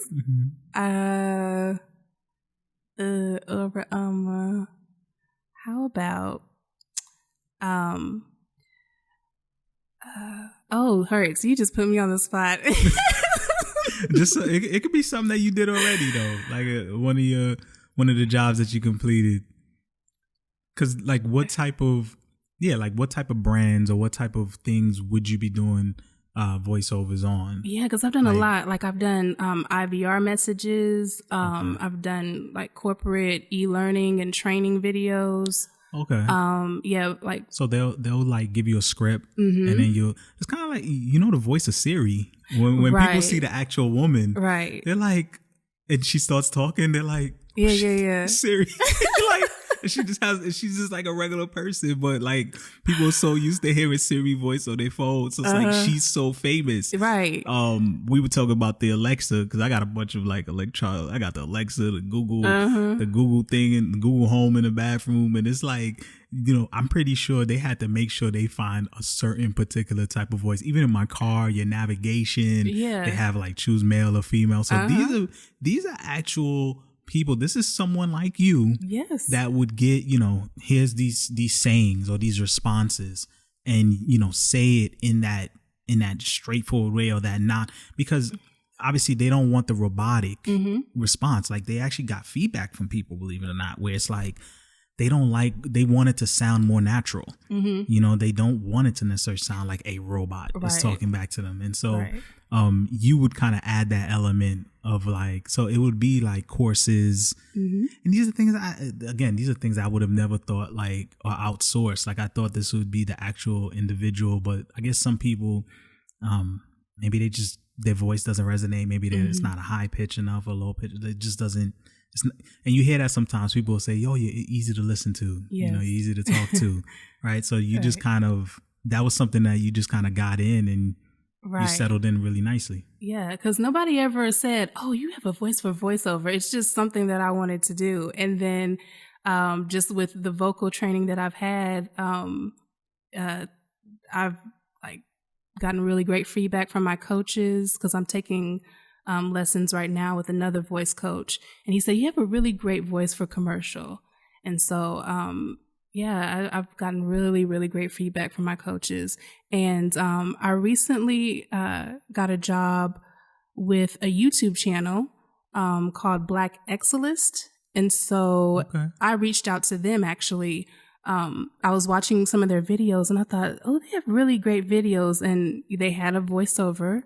how about Hurts, you just put me on the spot. Just it could be something that you did already though, like one of the jobs that you completed. Because like what type of brands or what type of things would you be doing voiceovers on? Yeah, because I've done a lot. Like I've done IVR messages. I've done like corporate e-learning and training videos. Okay. Yeah, like so they'll like give you a script, and then it's kind of like the voice of Siri when people see the actual woman, right? They're like, and she starts talking, they're like, yeah, Siri, like. She's just like a regular person, but like people are so used to hearing Siri voice on their phone, so it's like she's so famous, right? We were talking about the Alexa, because I got a bunch of like I got the Alexa, the Google thing, and the Google Home in the bathroom, and it's like I'm pretty sure they had to make sure they find a certain particular type of voice. Even in my car, your navigation, they have like choose male or female. So these are actual people. This is someone like you, yes, that would get here's these sayings or these responses, and say it in that straightforward way, or that not, because obviously they don't want the robotic response. Like they actually got feedback from people, believe it or not, where it's like they want it to sound more natural. They don't want it to necessarily sound like a robot is talking back to them. And so you would kind of add that element of like, so it would be like courses. And these are things I would have never thought like, or outsourced. Like I thought this would be the actual individual, but I guess some people, maybe their voice doesn't resonate. Maybe it's not a high pitch enough or low pitch. It just doesn't. And you hear that sometimes. People will say, "Yo, you're easy to listen to. Yes. You're easy to talk to." Right. So you just kind of, that was something that you just kind of got in, and you settled in really nicely. Yeah, because nobody ever said, "Oh, you have a voice for voiceover." It's just something that I wanted to do. And then just with the vocal training that I've had, I've like gotten really great feedback from my coaches, because I'm taking lessons right now with another voice coach, and he said, "You have a really great voice for commercial." And so I've gotten really, really great feedback from my coaches. And I recently got a job with a YouTube channel called Black Excellist. And so I reached out to them actually. I was watching some of their videos, and I thought, oh, they have really great videos, and they had a voiceover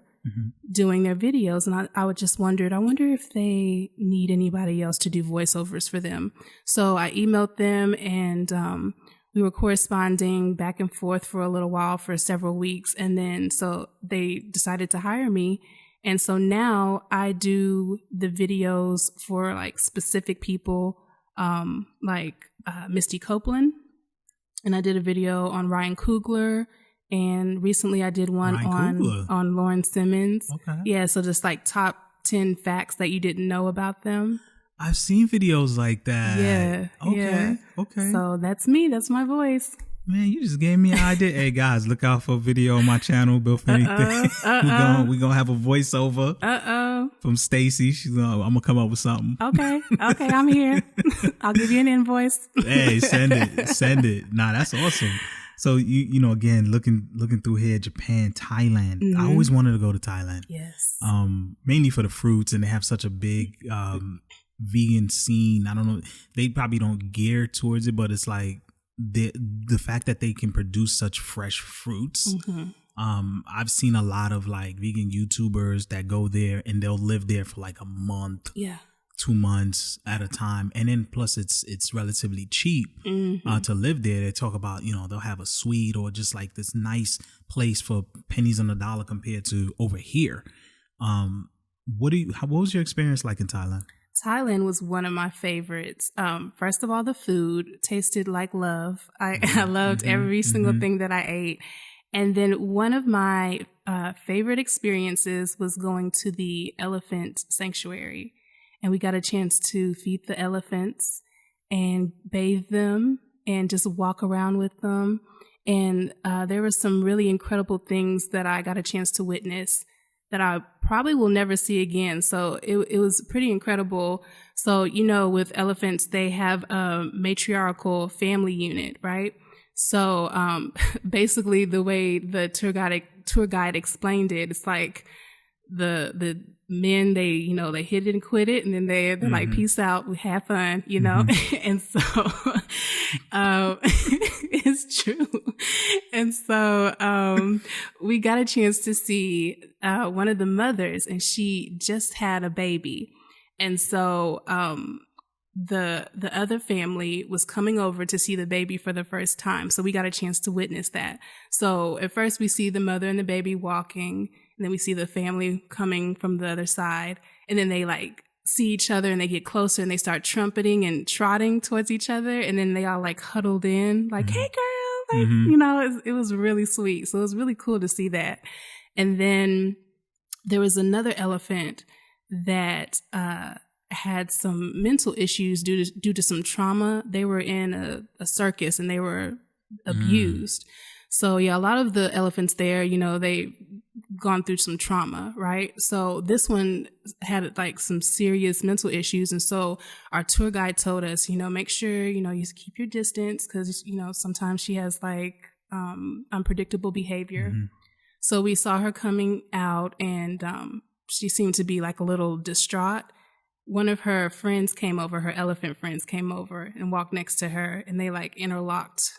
doing their videos. And I would just wondered, I wonder if they need anybody else to do voiceovers for them. So I emailed them, and we were corresponding back and forth for a little while, for several weeks. And then so they decided to hire me. And so now I do the videos for like specific people, like Misty Copeland. And I did a video on Ryan Coogler. And recently I did one on Lauren Simmons. Okay. Yeah, so just like top 10 facts that you didn't know about them. I've seen videos like that. Yeah. Okay. So that's me. That's my voice. Man, you just gave me an idea. Hey guys, look out for a video on my channel, Built for Anything. We're gonna have a voiceover from Stacy. I'm gonna come up with something. Okay, I'm here. I'll give you an invoice. Hey, send it. Nah, that's awesome. So you know, again, looking through here, Japan, Thailand. I always wanted to go to Thailand. Yes. Mainly for the fruits, and they have such a big vegan scene. I don't know, they probably don't gear towards it, but it's like the fact that they can produce such fresh fruits. I've seen a lot of like vegan YouTubers that go there and they'll live there for like a month. Yeah. 2 months at a time, and then plus it's relatively cheap to live there. They talk about, you know, they'll have a suite or just like this nice place for pennies on the dollar compared to over here. What was your experience like in Thailand? Thailand was one of my favorites. First of all, the food tasted like love. I loved every single thing that I ate. And then one of my favorite experiences was going to the elephant sanctuary. And we got a chance to feed the elephants and bathe them and just walk around with them. And there were some really incredible things that I got a chance to witness that I probably will never see again. So it was pretty incredible. So, with elephants, they have a matriarchal family unit, right? So basically the way the tour guide explained it, it's like the men, they hit it and quit it, and then they're like, peace out, we have fun, and so it's true. And so we got a chance to see one of the mothers, and she just had a baby. And so the other family was coming over to see the baby for the first time. So we got a chance to witness that. So at first we see the mother and the baby walking, and then we see the family coming from the other side, and then they like see each other and they get closer and they start trumpeting and trotting towards each other, and then they all like huddled in like, hey girl, like, it was really sweet. So it was really cool to see that. And then there was another elephant that had some mental issues due to some trauma. They were in a circus and they were abused. So yeah, a lot of the elephants there, they gone through some trauma, right? So this one had like some serious mental issues. And so our tour guide told us, make sure, you keep your distance, because, sometimes she has like unpredictable behavior. So we saw her coming out, and she seemed to be like a little distraught. One of her friends came over, her elephant friends came over and walked next to her, and they like interlocked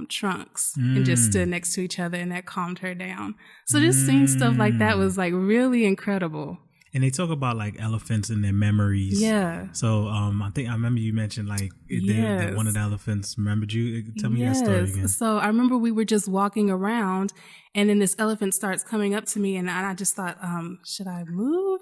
trunks and just stood next to each other, and that calmed her down. So just seeing stuff like that was like really incredible. And they talk about like elephants and their memories. Yeah. So I remember you mentioned like that one of the elephants remembered you. Tell me that story again. So I remember we were just walking around, and then this elephant starts coming up to me, and I just thought, should I move?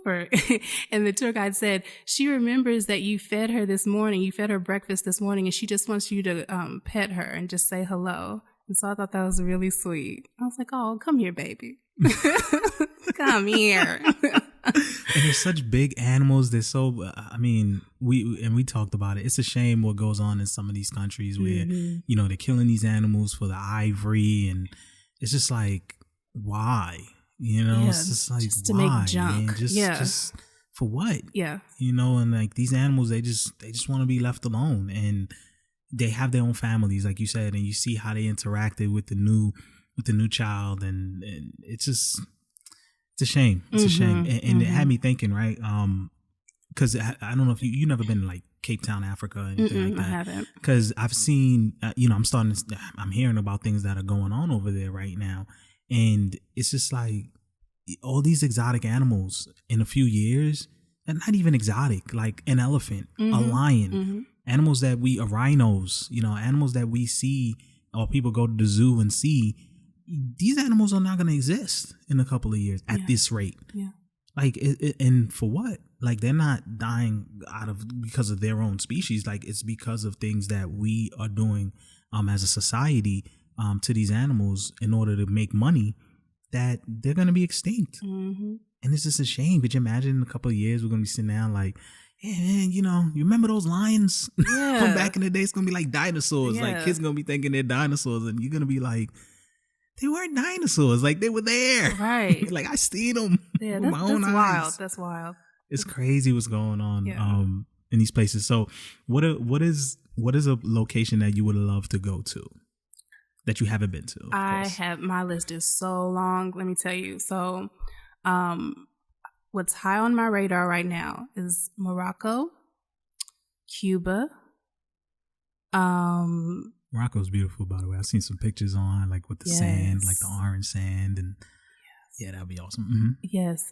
And the tour guide said, she remembers that you fed her this morning. You fed her breakfast this morning, and she just wants you to pet her and just say hello. And so I thought that was really sweet. I was like, oh, come here, baby. Come here. And they're such big animals. They're so, we talked about it. It's a shame what goes on in some of these countries where, they're killing these animals for the ivory. And it's just like, why? It's just like, just to why? Make junk. Just for what? Yeah. And like these animals, they just want to be left alone. And they have their own families, like you said, and you see how they interacted with the new child. And it's just, it's a shame. It's a shame. And it had me thinking, right? Because I don't know if you never been to like Cape Town, Africa, or anything like that. I haven't. Because I've seen, I'm hearing about things that are going on over there right now. And it's just like all these exotic animals in a few years, and not even exotic, like an elephant, a lion, animals that rhinos, animals that we see or people go to the zoo and see. These animals are not going to exist in a couple of years at this rate. Yeah. Like, and for what? Like, they're not dying because of their own species. Like, it's because of things that we are doing as a society to these animals in order to make money, that they're going to be extinct. And it's just a shame. Could you imagine in a couple of years we're going to be sitting down like, yeah, man, you remember those lions from back in the day? It's going to be like dinosaurs. Yeah. Like, kids going to be thinking they're dinosaurs, and you're going to be like, they weren't dinosaurs. Like, they were there. Right. Like, I seen them with my own eyes. Wild. That's wild. It's crazy what's going on in these places. So what is a location that you would love to go to that you haven't been to? My list is so long. Let me tell you. So what's high on my radar right now is Morocco, Cuba, Morocco's beautiful, by the way. I've seen some pictures on, like, with the sand, like the orange sand, and yeah, that'd be awesome. Yes.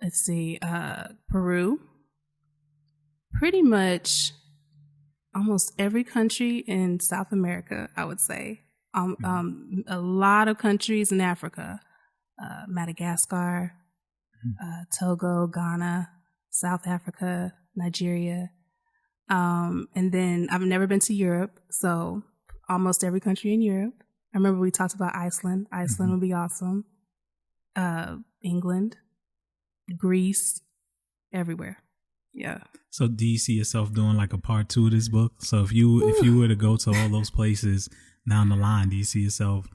Let's see. Peru. Pretty much almost every country in South America, I would say. A lot of countries in Africa. Madagascar, Togo, Ghana, South Africa, Nigeria. And then I've never been to Europe, so almost every country in Europe. I remember we talked about Iceland. Iceland would be awesome. England, Greece, everywhere. Yeah. So do you see yourself doing like a part 2 of this book? So if you were to go to all those places down the line, do you see yourself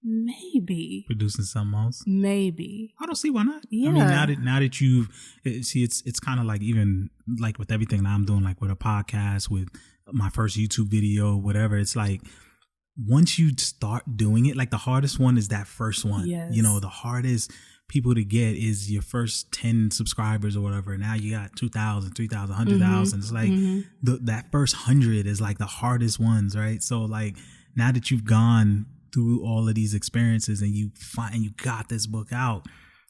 maybe producing something else? Maybe. I don't see why not. Yeah. I mean, now that you've see, it's kind of like, even like with everything that I'm doing, like with a podcast, with my first YouTube video, whatever. It's like, once you start doing it, like the hardest one is that first one. Yes. You know, the hardest people to get is your first 10 subscribers or whatever. Now you got 2,000, 3,000, 100,000. It's like that first 100 is like the hardest ones, right? So like, now that you've gone through all of these experiences and you got this book out,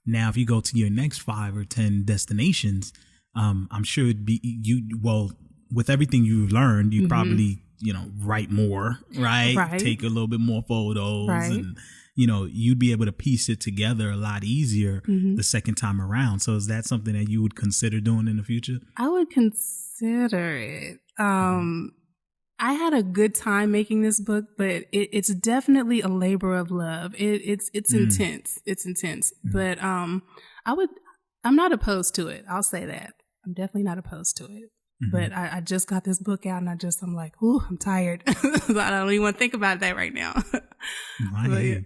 now if you go to your next 5 or 10 destinations, I'm sure it'd be with everything you've learned, you probably, write more, right? Take a little bit more photos, and you'd be able to piece it together a lot easier the second time around. So is that something that you would consider doing in the future? I would consider it. I had a good time making this book, but it's definitely a labor of love. It's intense. It's intense. But I'm not opposed to it. I'll say that. I'm definitely not opposed to it. But I just got this book out, and I'm like, ooh, I'm tired. I don't even want to think about that right now.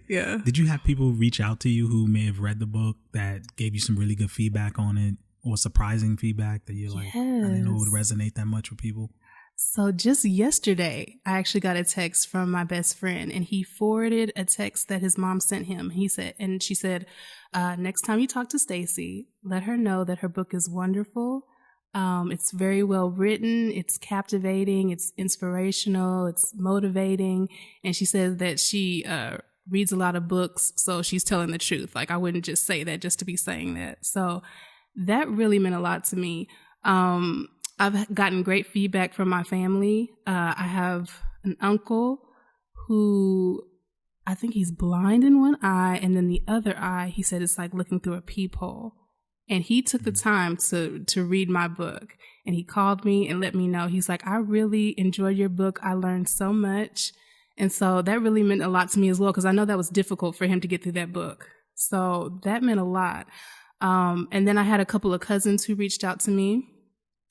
Yeah. Did you have people reach out to you who may have read the book that gave you some really good feedback on it, or surprising feedback that you're like, I didn't know it would resonate that much with people? So just yesterday, I actually got a text from my best friend, and he forwarded a text that his mom sent him. She said, next time you talk to Stacy, let her know that her book is wonderful. It's very well written. It's captivating. It's inspirational. It's motivating. And she says that she reads a lot of books, so she's telling the truth. Like, I wouldn't just say that just to be saying that. So that really meant a lot to me. I've gotten great feedback from my family. I have an uncle who, I think he's blind in one eye, and then the other eye, he said it's like looking through a peephole. And he took the time to read my book, and he called me and let me know. He's like, I really enjoyed your book. I learned so much. And so that really meant a lot to me as well, because I know that was difficult for him to get through that book. So that meant a lot. And then I had a couple of cousins who reached out to me.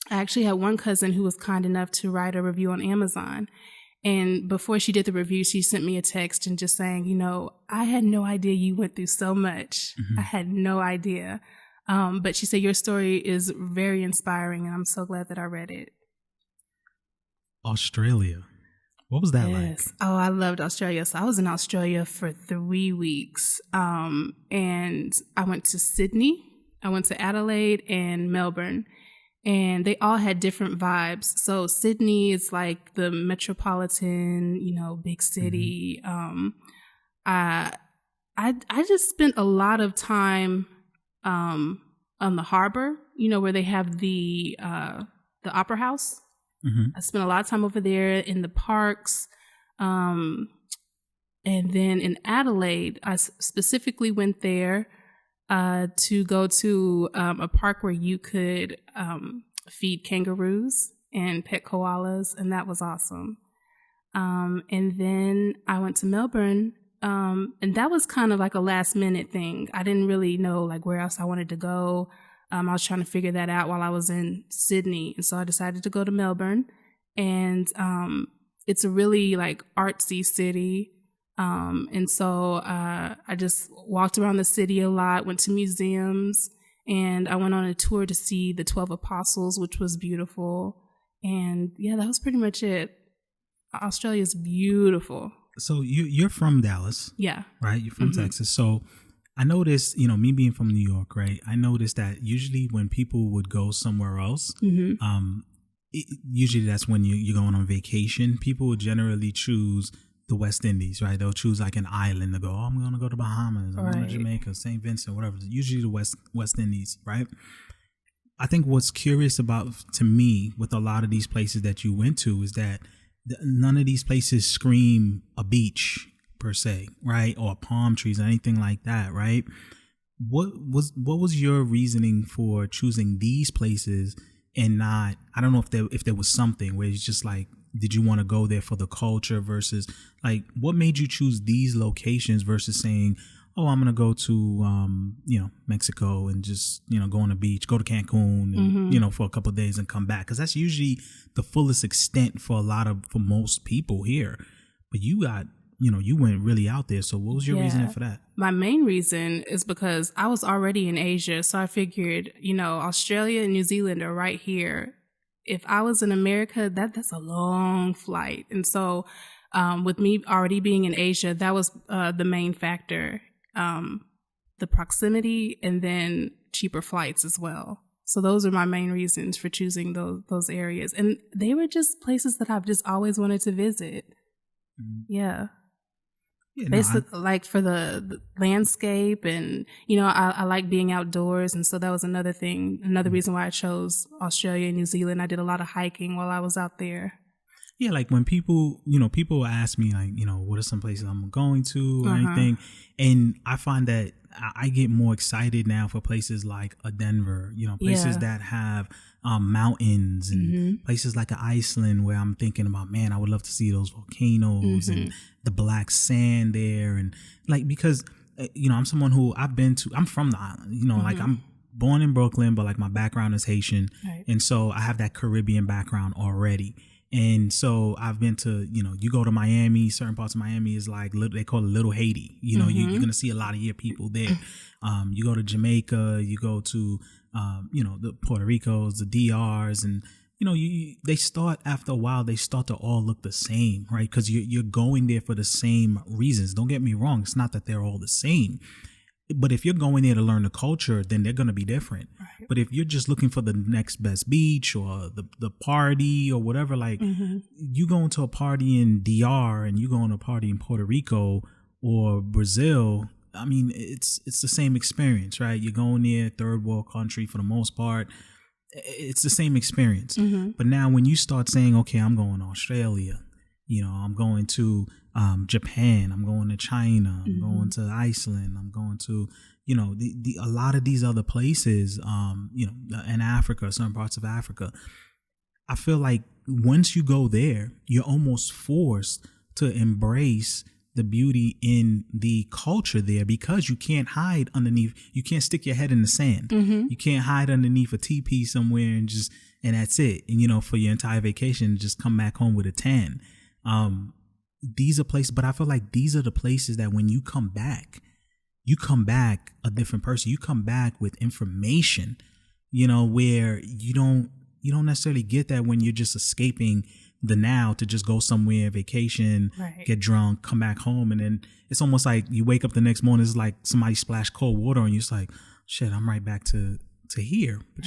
I actually had one cousin who was kind enough to write a review on Amazon. And before she did the review, she sent me a text and just saying, I had no idea you went through so much. I had no idea. But she said, your story is very inspiring, and I'm so glad that I read it. Australia. What was that like? Oh, I loved Australia. So I was in Australia for 3 weeks. And I went to Sydney, I went to Adelaide and Melbourne, and they all had different vibes. So Sydney is like the metropolitan, big city. I just spent a lot of time on the harbor, where they have the opera house. I spent a lot of time over there in the parks. And then in Adelaide, I specifically went there to go to a park where you could feed kangaroos and pet koalas, and that was awesome. And then I went to Melbourne. And that was kind of like a last minute thing. I didn't really know like where else I wanted to go. I was trying to figure that out while I was in Sydney. And so I decided to go to Melbourne, and, it's a really like artsy city. And so, I just walked around the city a lot, went to museums, and I went on a tour to see the 12 Apostles, which was beautiful. And yeah, that was pretty much it. Australia's beautiful. So you're from Dallas. Yeah. Right? You're from Texas. So I noticed, me being from New York, right? I noticed that usually when people would go somewhere else, usually that's when you're going on vacation. People would generally choose the West Indies, right? They'll choose like an island to go, oh, I'm going to go to Bahamas, I'm going to Jamaica, St. Vincent, whatever. Usually the West Indies, right? I think what's curious to me with a lot of these places that you went to is that none of these places scream a beach per se, right? Or palm trees or anything like that, right? What was your reasoning for choosing these places and not, I don't know if there was something where it's just like, did you want to go there for the culture versus like what made you choose these locations versus saying, oh, I'm going to go to, Mexico and just, go on the beach, go to Cancun and, for a couple of days and come back. Because that's usually the fullest extent for most people here. But you got, you went really out there. So what was your reasoning for that? My main reason is because I was already in Asia. So I figured, Australia and New Zealand are right here. If I was in America, that's a long flight. And so with me already being in Asia, that was the main factor, the proximity and then cheaper flights as well. So those are my main reasons for choosing those areas. And they were just places that I've just always wanted to visit. Mm-hmm. Yeah. Basically, like for the landscape and, I like being outdoors. And so that was another reason why I chose Australia and New Zealand. I did a lot of hiking while I was out there. Yeah, like when people ask me like, what are some places I'm going to or anything. And I find that I get more excited now for places like a Denver, places that have mountains and places like Iceland where I'm thinking about, man, I would love to see those volcanoes and the black sand there. And like, because, I'm someone who I'm from the island, like I'm born in Brooklyn, but like my background is Haitian. Right. And so I have that Caribbean background already. And so I've been to, you go to Miami, certain parts of Miami is like, they call it Little Haiti. You're going to see a lot of your people there. You go to Jamaica, you go to, the Puerto Ricos, the DRs, and, they start after a while, they start to all look the same, right? Because you're going there for the same reasons. Don't get me wrong. It's not that they're all the same. But if you're going there to learn the culture, then they're going to be different. Right. But if you're just looking for the next best beach or the party or whatever, like you go into a party in DR and you go to a party in Puerto Rico or Brazil, I mean, it's the same experience, right? You're going there, third world country for the most part. It's the same experience. But now when you start saying, okay, I'm going to Australia, I'm going to Japan, I'm going to China, I'm going to Iceland, I'm going to, a lot of these other places, in Africa, certain parts of Africa. I feel like once you go there, you're almost forced to embrace the beauty in the culture there because you can't hide underneath, you can't stick your head in the sand. You can't hide underneath a teepee somewhere and that's it. And, for your entire vacation, just come back home with a tan. These are places, but I feel like these are the places that when you come back a different person. You come back with information, where you don't necessarily get that when you're just escaping the now to just go somewhere, vacation, get drunk, come back home. And then it's almost like you wake up the next morning, it's like somebody splashed cold water on you. It's like, shit, I'm right back to here. But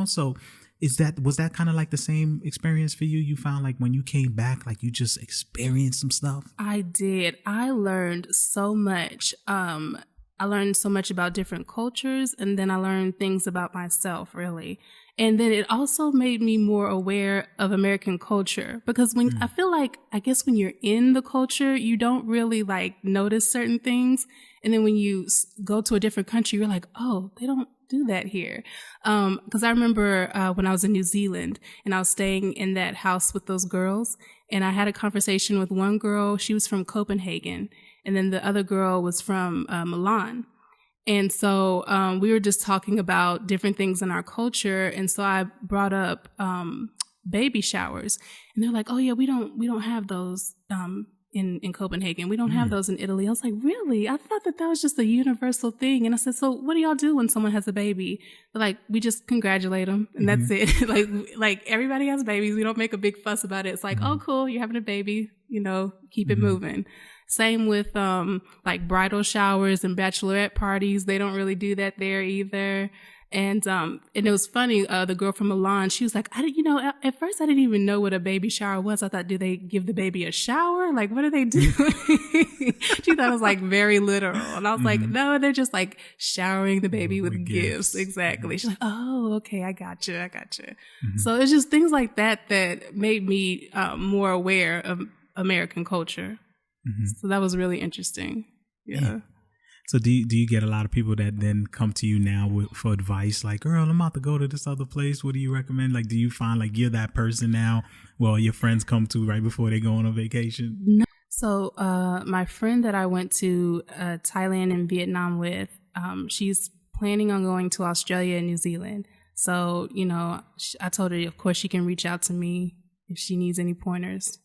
so was that kind of like the same experience for you? You found like when you came back, like you just experienced some stuff? I did. I learned so much. I learned so much about different cultures, and then I learned things about myself, really. And then it also made me more aware of American culture because I feel like, I guess when you're in the culture, you don't really like notice certain things. And then when you go to a different country, you're like, oh, they don't do that here. Because I remember when I was in New Zealand and I was staying in that house with those girls, and I had a conversation with one girl. She was from Copenhagen, and then the other girl was from Milan. And so we were just talking about different things in our culture. And so I brought up baby showers, and they're like, oh yeah, we don't have those in Copenhagen. We don't have those in Italy. I was like, really? I thought that was just a universal thing. And I said, so what do y'all do when someone has a baby? They're like, we just congratulate them, and that's it. like everybody has babies. We don't make a big fuss about it. It's like, oh, cool, you're having a baby. Keep it moving. Same with like bridal showers and bachelorette parties. They don't really do that there either. And it was funny. The girl from Milan, she was like, at first I didn't even know what a baby shower was. I thought, do they give the baby a shower? Like, what do they do? She thought it was like very literal. And I was like, no, they're just like showering the baby with gifts. Exactly. She's like, oh, okay. I got you. So it's just things like that made me more aware of American culture. So that was really interesting. Yeah. So do you get a lot of people that then come to you now for advice, like, girl, I'm about to go to this other place. What do you recommend? Like, do you find like you're that person now? Well, your friends come to right before they go on a vacation. No. So my friend that I went to Thailand and Vietnam with, she's planning on going to Australia and New Zealand. So, you know, I told her, of course, she can reach out to me if she needs any pointers.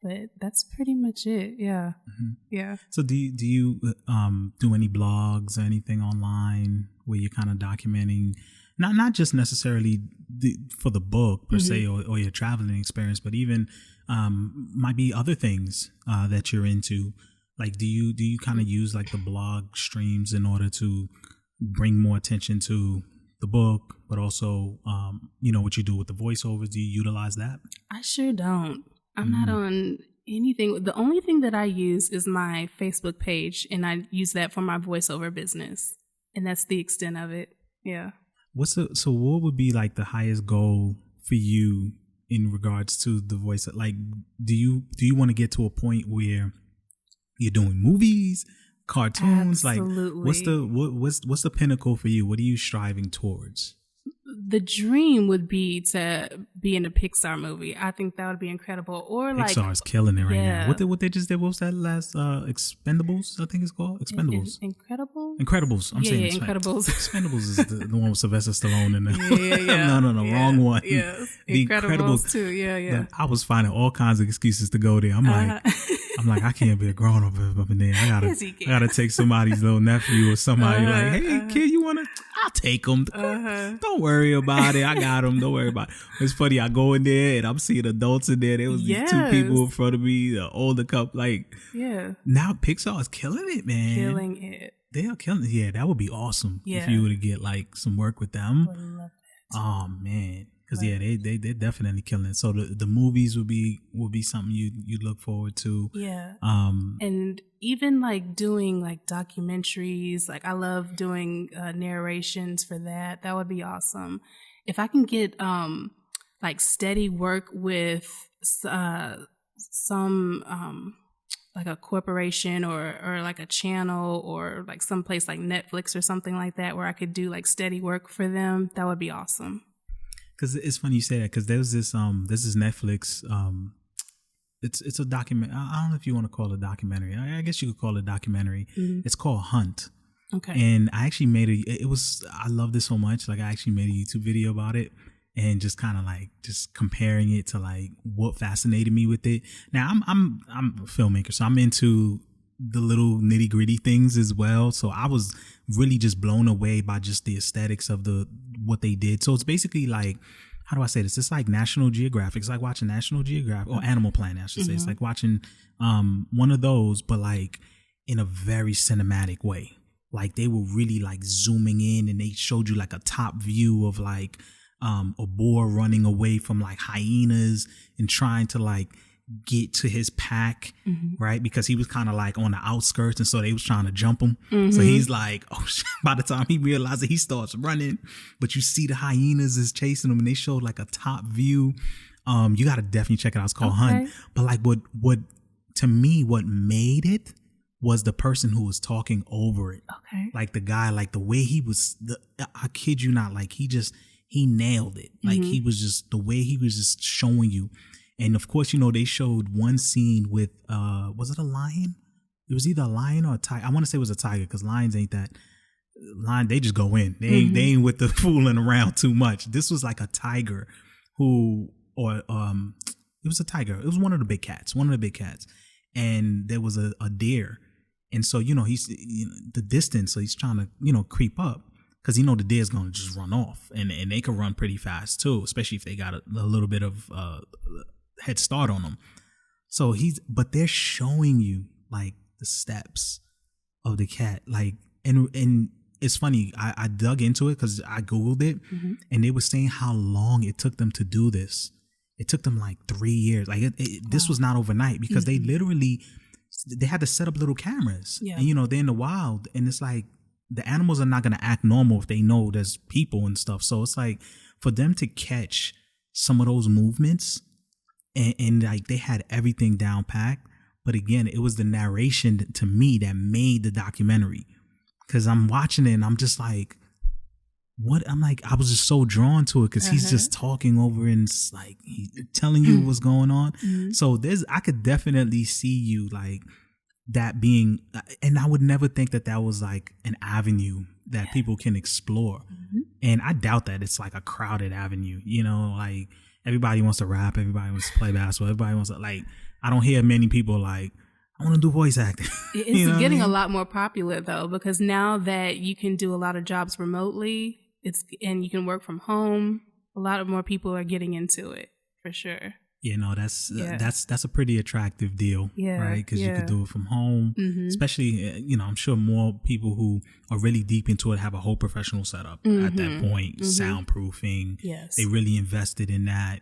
But that's pretty much it. Yeah. Mm-hmm. Yeah. So do you do any blogs or anything online where you're kind of documenting, not just necessarily for the book per se or your traveling experience, but even might be other things that you're into? Like, do you kind of use like the blog streams in order to bring more attention to the book, but also, you know, what you do with the voiceovers? Do you utilize that? I sure don't. I'm not on anything. The only thing that I use is my Facebook page, and I use that for my voiceover business. And that's the extent of it. Yeah. So what would be like the highest goal for you in regards to the voice? Like, do you want to get to a point where you're doing movies, cartoons? Absolutely. Like, what's the pinnacle for you? What are you striving towards? The dream would be to be in a Pixar movie. I think that would be incredible. Or like Pixar's killing it right now. What they just did? What was that last Expendables? I think it's called Expendables. Incredibles. I'm saying Incredibles. Expendables is the one with Sylvester Stallone in it. Yeah. No, wrong one. Yeah, The Incredibles too. Yeah. I was finding all kinds of excuses to go there. I'm like, I can't be a grown up in there. I gotta take somebody's little nephew or somebody. Like, hey kid, you wanna? I'll take them. Don't worry about it. I got them. Don't worry about it. It's funny. I go in there and I'm seeing adults in there. There was these two people in front of me, the older couple. Like, now Pixar is killing it, man. Killing it. They are killing it. Yeah, that would be awesome if you were to get like some work with them. I would love it. Oh man. Because they're definitely killing it. So the movies would be something you'd look forward to. Yeah. And even like doing like documentaries, like I love doing narrations for that. That would be awesome. If I can get like steady work with some like a corporation or like a channel or like some place like Netflix or something like that, where I could do like steady work for them, that would be awesome. Because it's funny you say that, because there's this Netflix, it's a document. I don't know if you want to call it a documentary. I guess you could call it a documentary. Mm-hmm. It's called Hunt. Okay. And I actually I love this so much. Like, I actually made a YouTube video about it and just kind of like just comparing it to like what fascinated me with it. Now I'm a filmmaker, so I'm into the little nitty gritty things as well. So I was really just blown away by just the aesthetics of what they did. So it's basically like, how do I say this? It's like National Geographic. It's like watching National Geographic or Animal Planet, I should say. It's like watching one of those, but like in a very cinematic way. Like they were really like zooming in, and they showed you like a top view of like a boar running away from like hyenas and trying to like get to his pack, right? Because he was kind of like on the outskirts, and so they was trying to jump him. So he's like, oh shit. By the time he realizes, he starts running, but you see the hyenas is chasing him, and they showed like a top view. You got to definitely check it out. It's called Hunt. But like what to me, what made it was the person who was talking over it. Okay. Like the guy, like the way he was, I kid you not, like he nailed it. Like he was just, the way he was just showing you. And of course, you know, they showed one scene with, was it a lion? It was either a lion or a tiger. I want to say it was a tiger, because lions ain't that. Lion, they just go in. They ain't with the fooling around too much. This was like a tiger it was a tiger. It was one of the big cats. And there was a deer. And so, you know, he's the distance. So he's trying to, you know, creep up, because the deer's going to just run off, and they can run pretty fast too, especially if they got a little bit of head start on them. So but they're showing you like the steps of the cat, like, and it's funny. I dug into it because I Googled it, and they were saying how long it took them to do this. It took them like 3 years. Like this was not overnight, because they literally, they had to set up little cameras, and they're in the wild, and it's like the animals are not going to act normal if they know there's people and stuff. So it's like for them to catch some of those movements, and like they had everything down packed. But again, it was the narration to me that made the documentary. because I'm watching it and I'm just like, what? I'm like, I was just so drawn to it because he's just talking over and it's like he's telling you what's going on. So I could definitely see you like that being, and I would never think that was like an avenue that people can explore. And I doubt that it's like a crowded avenue, you know, like everybody wants to rap, everybody wants to play basketball, everybody wants to like, I don't hear many people like, I want to do voice acting. It's getting a lot more popular though, because now that you can do a lot of jobs remotely, and you can work from home, a lot of more people are getting into it for sure. You know, that's a pretty attractive deal, right? Because you could do it from home, especially, you know, I'm sure more people who are really deep into it have a whole professional setup at that point, soundproofing. They really invested in that,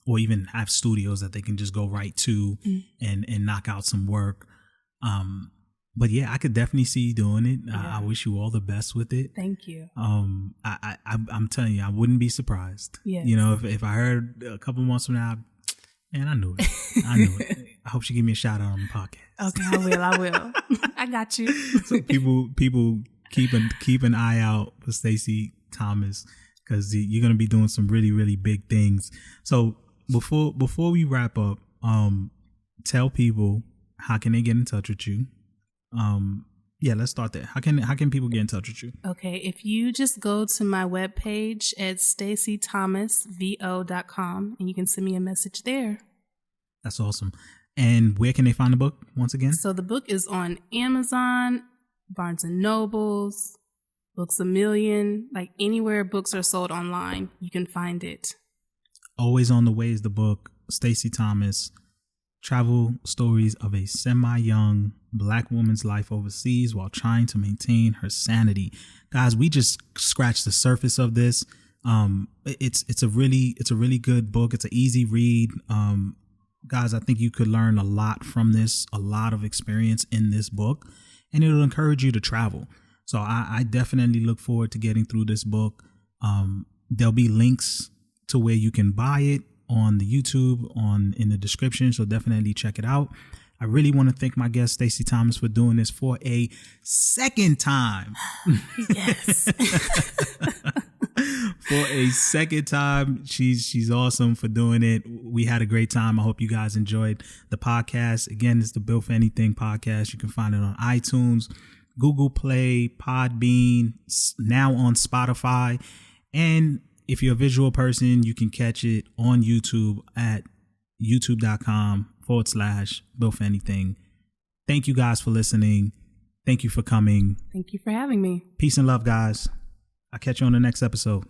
or even have studios that they can just go right to and knock out some work. But yeah, I could definitely see you doing it. I wish you all the best with it. Thank you. I'm telling you, I wouldn't be surprised. You know, if I heard a couple months from now, man, I knew it. I knew it. I hope she give me a shout out on the podcast. Okay, I will. I got you. So people keep an eye out for Stacy Thomas, because you're gonna be doing some really, really big things. So before we wrap up, tell people how can they get in touch with you. Let's start there. How can people get in touch with you? Okay, if you just go to my webpage at stacythomasvo.com and you can send me a message there. That's awesome. And where can they find the book once again? So the book is on Amazon, Barnes and Nobles, Books A Million, like anywhere books are sold online, you can find it. Always on the Way is the book. Stacy Thomas, travel stories of a semi-young Black woman's life overseas while trying to maintain her sanity. Guys, we just scratched the surface of this. It's a really good book. It's an easy read. Guys, I think you could learn a lot from this, a lot of experience in this book, and it'll encourage you to travel. So I definitely look forward to getting through this book. There'll be links to where you can buy it on the YouTube in the description, so definitely check it out. I really want to thank my guest Stacy Thomas for doing this for a second time. Yes. For a second time. She's awesome for doing it. We had a great time. I hope you guys enjoyed the podcast. Again, it's the Built for Anything podcast. You can find it on iTunes, Google Play, Podbean, now on Spotify, and if you're a visual person, you can catch it on YouTube at youtube.com/Built for Anything. Thank you guys for listening. Thank you for coming. Thank you for having me. Peace and love, guys. I'll catch you on the next episode.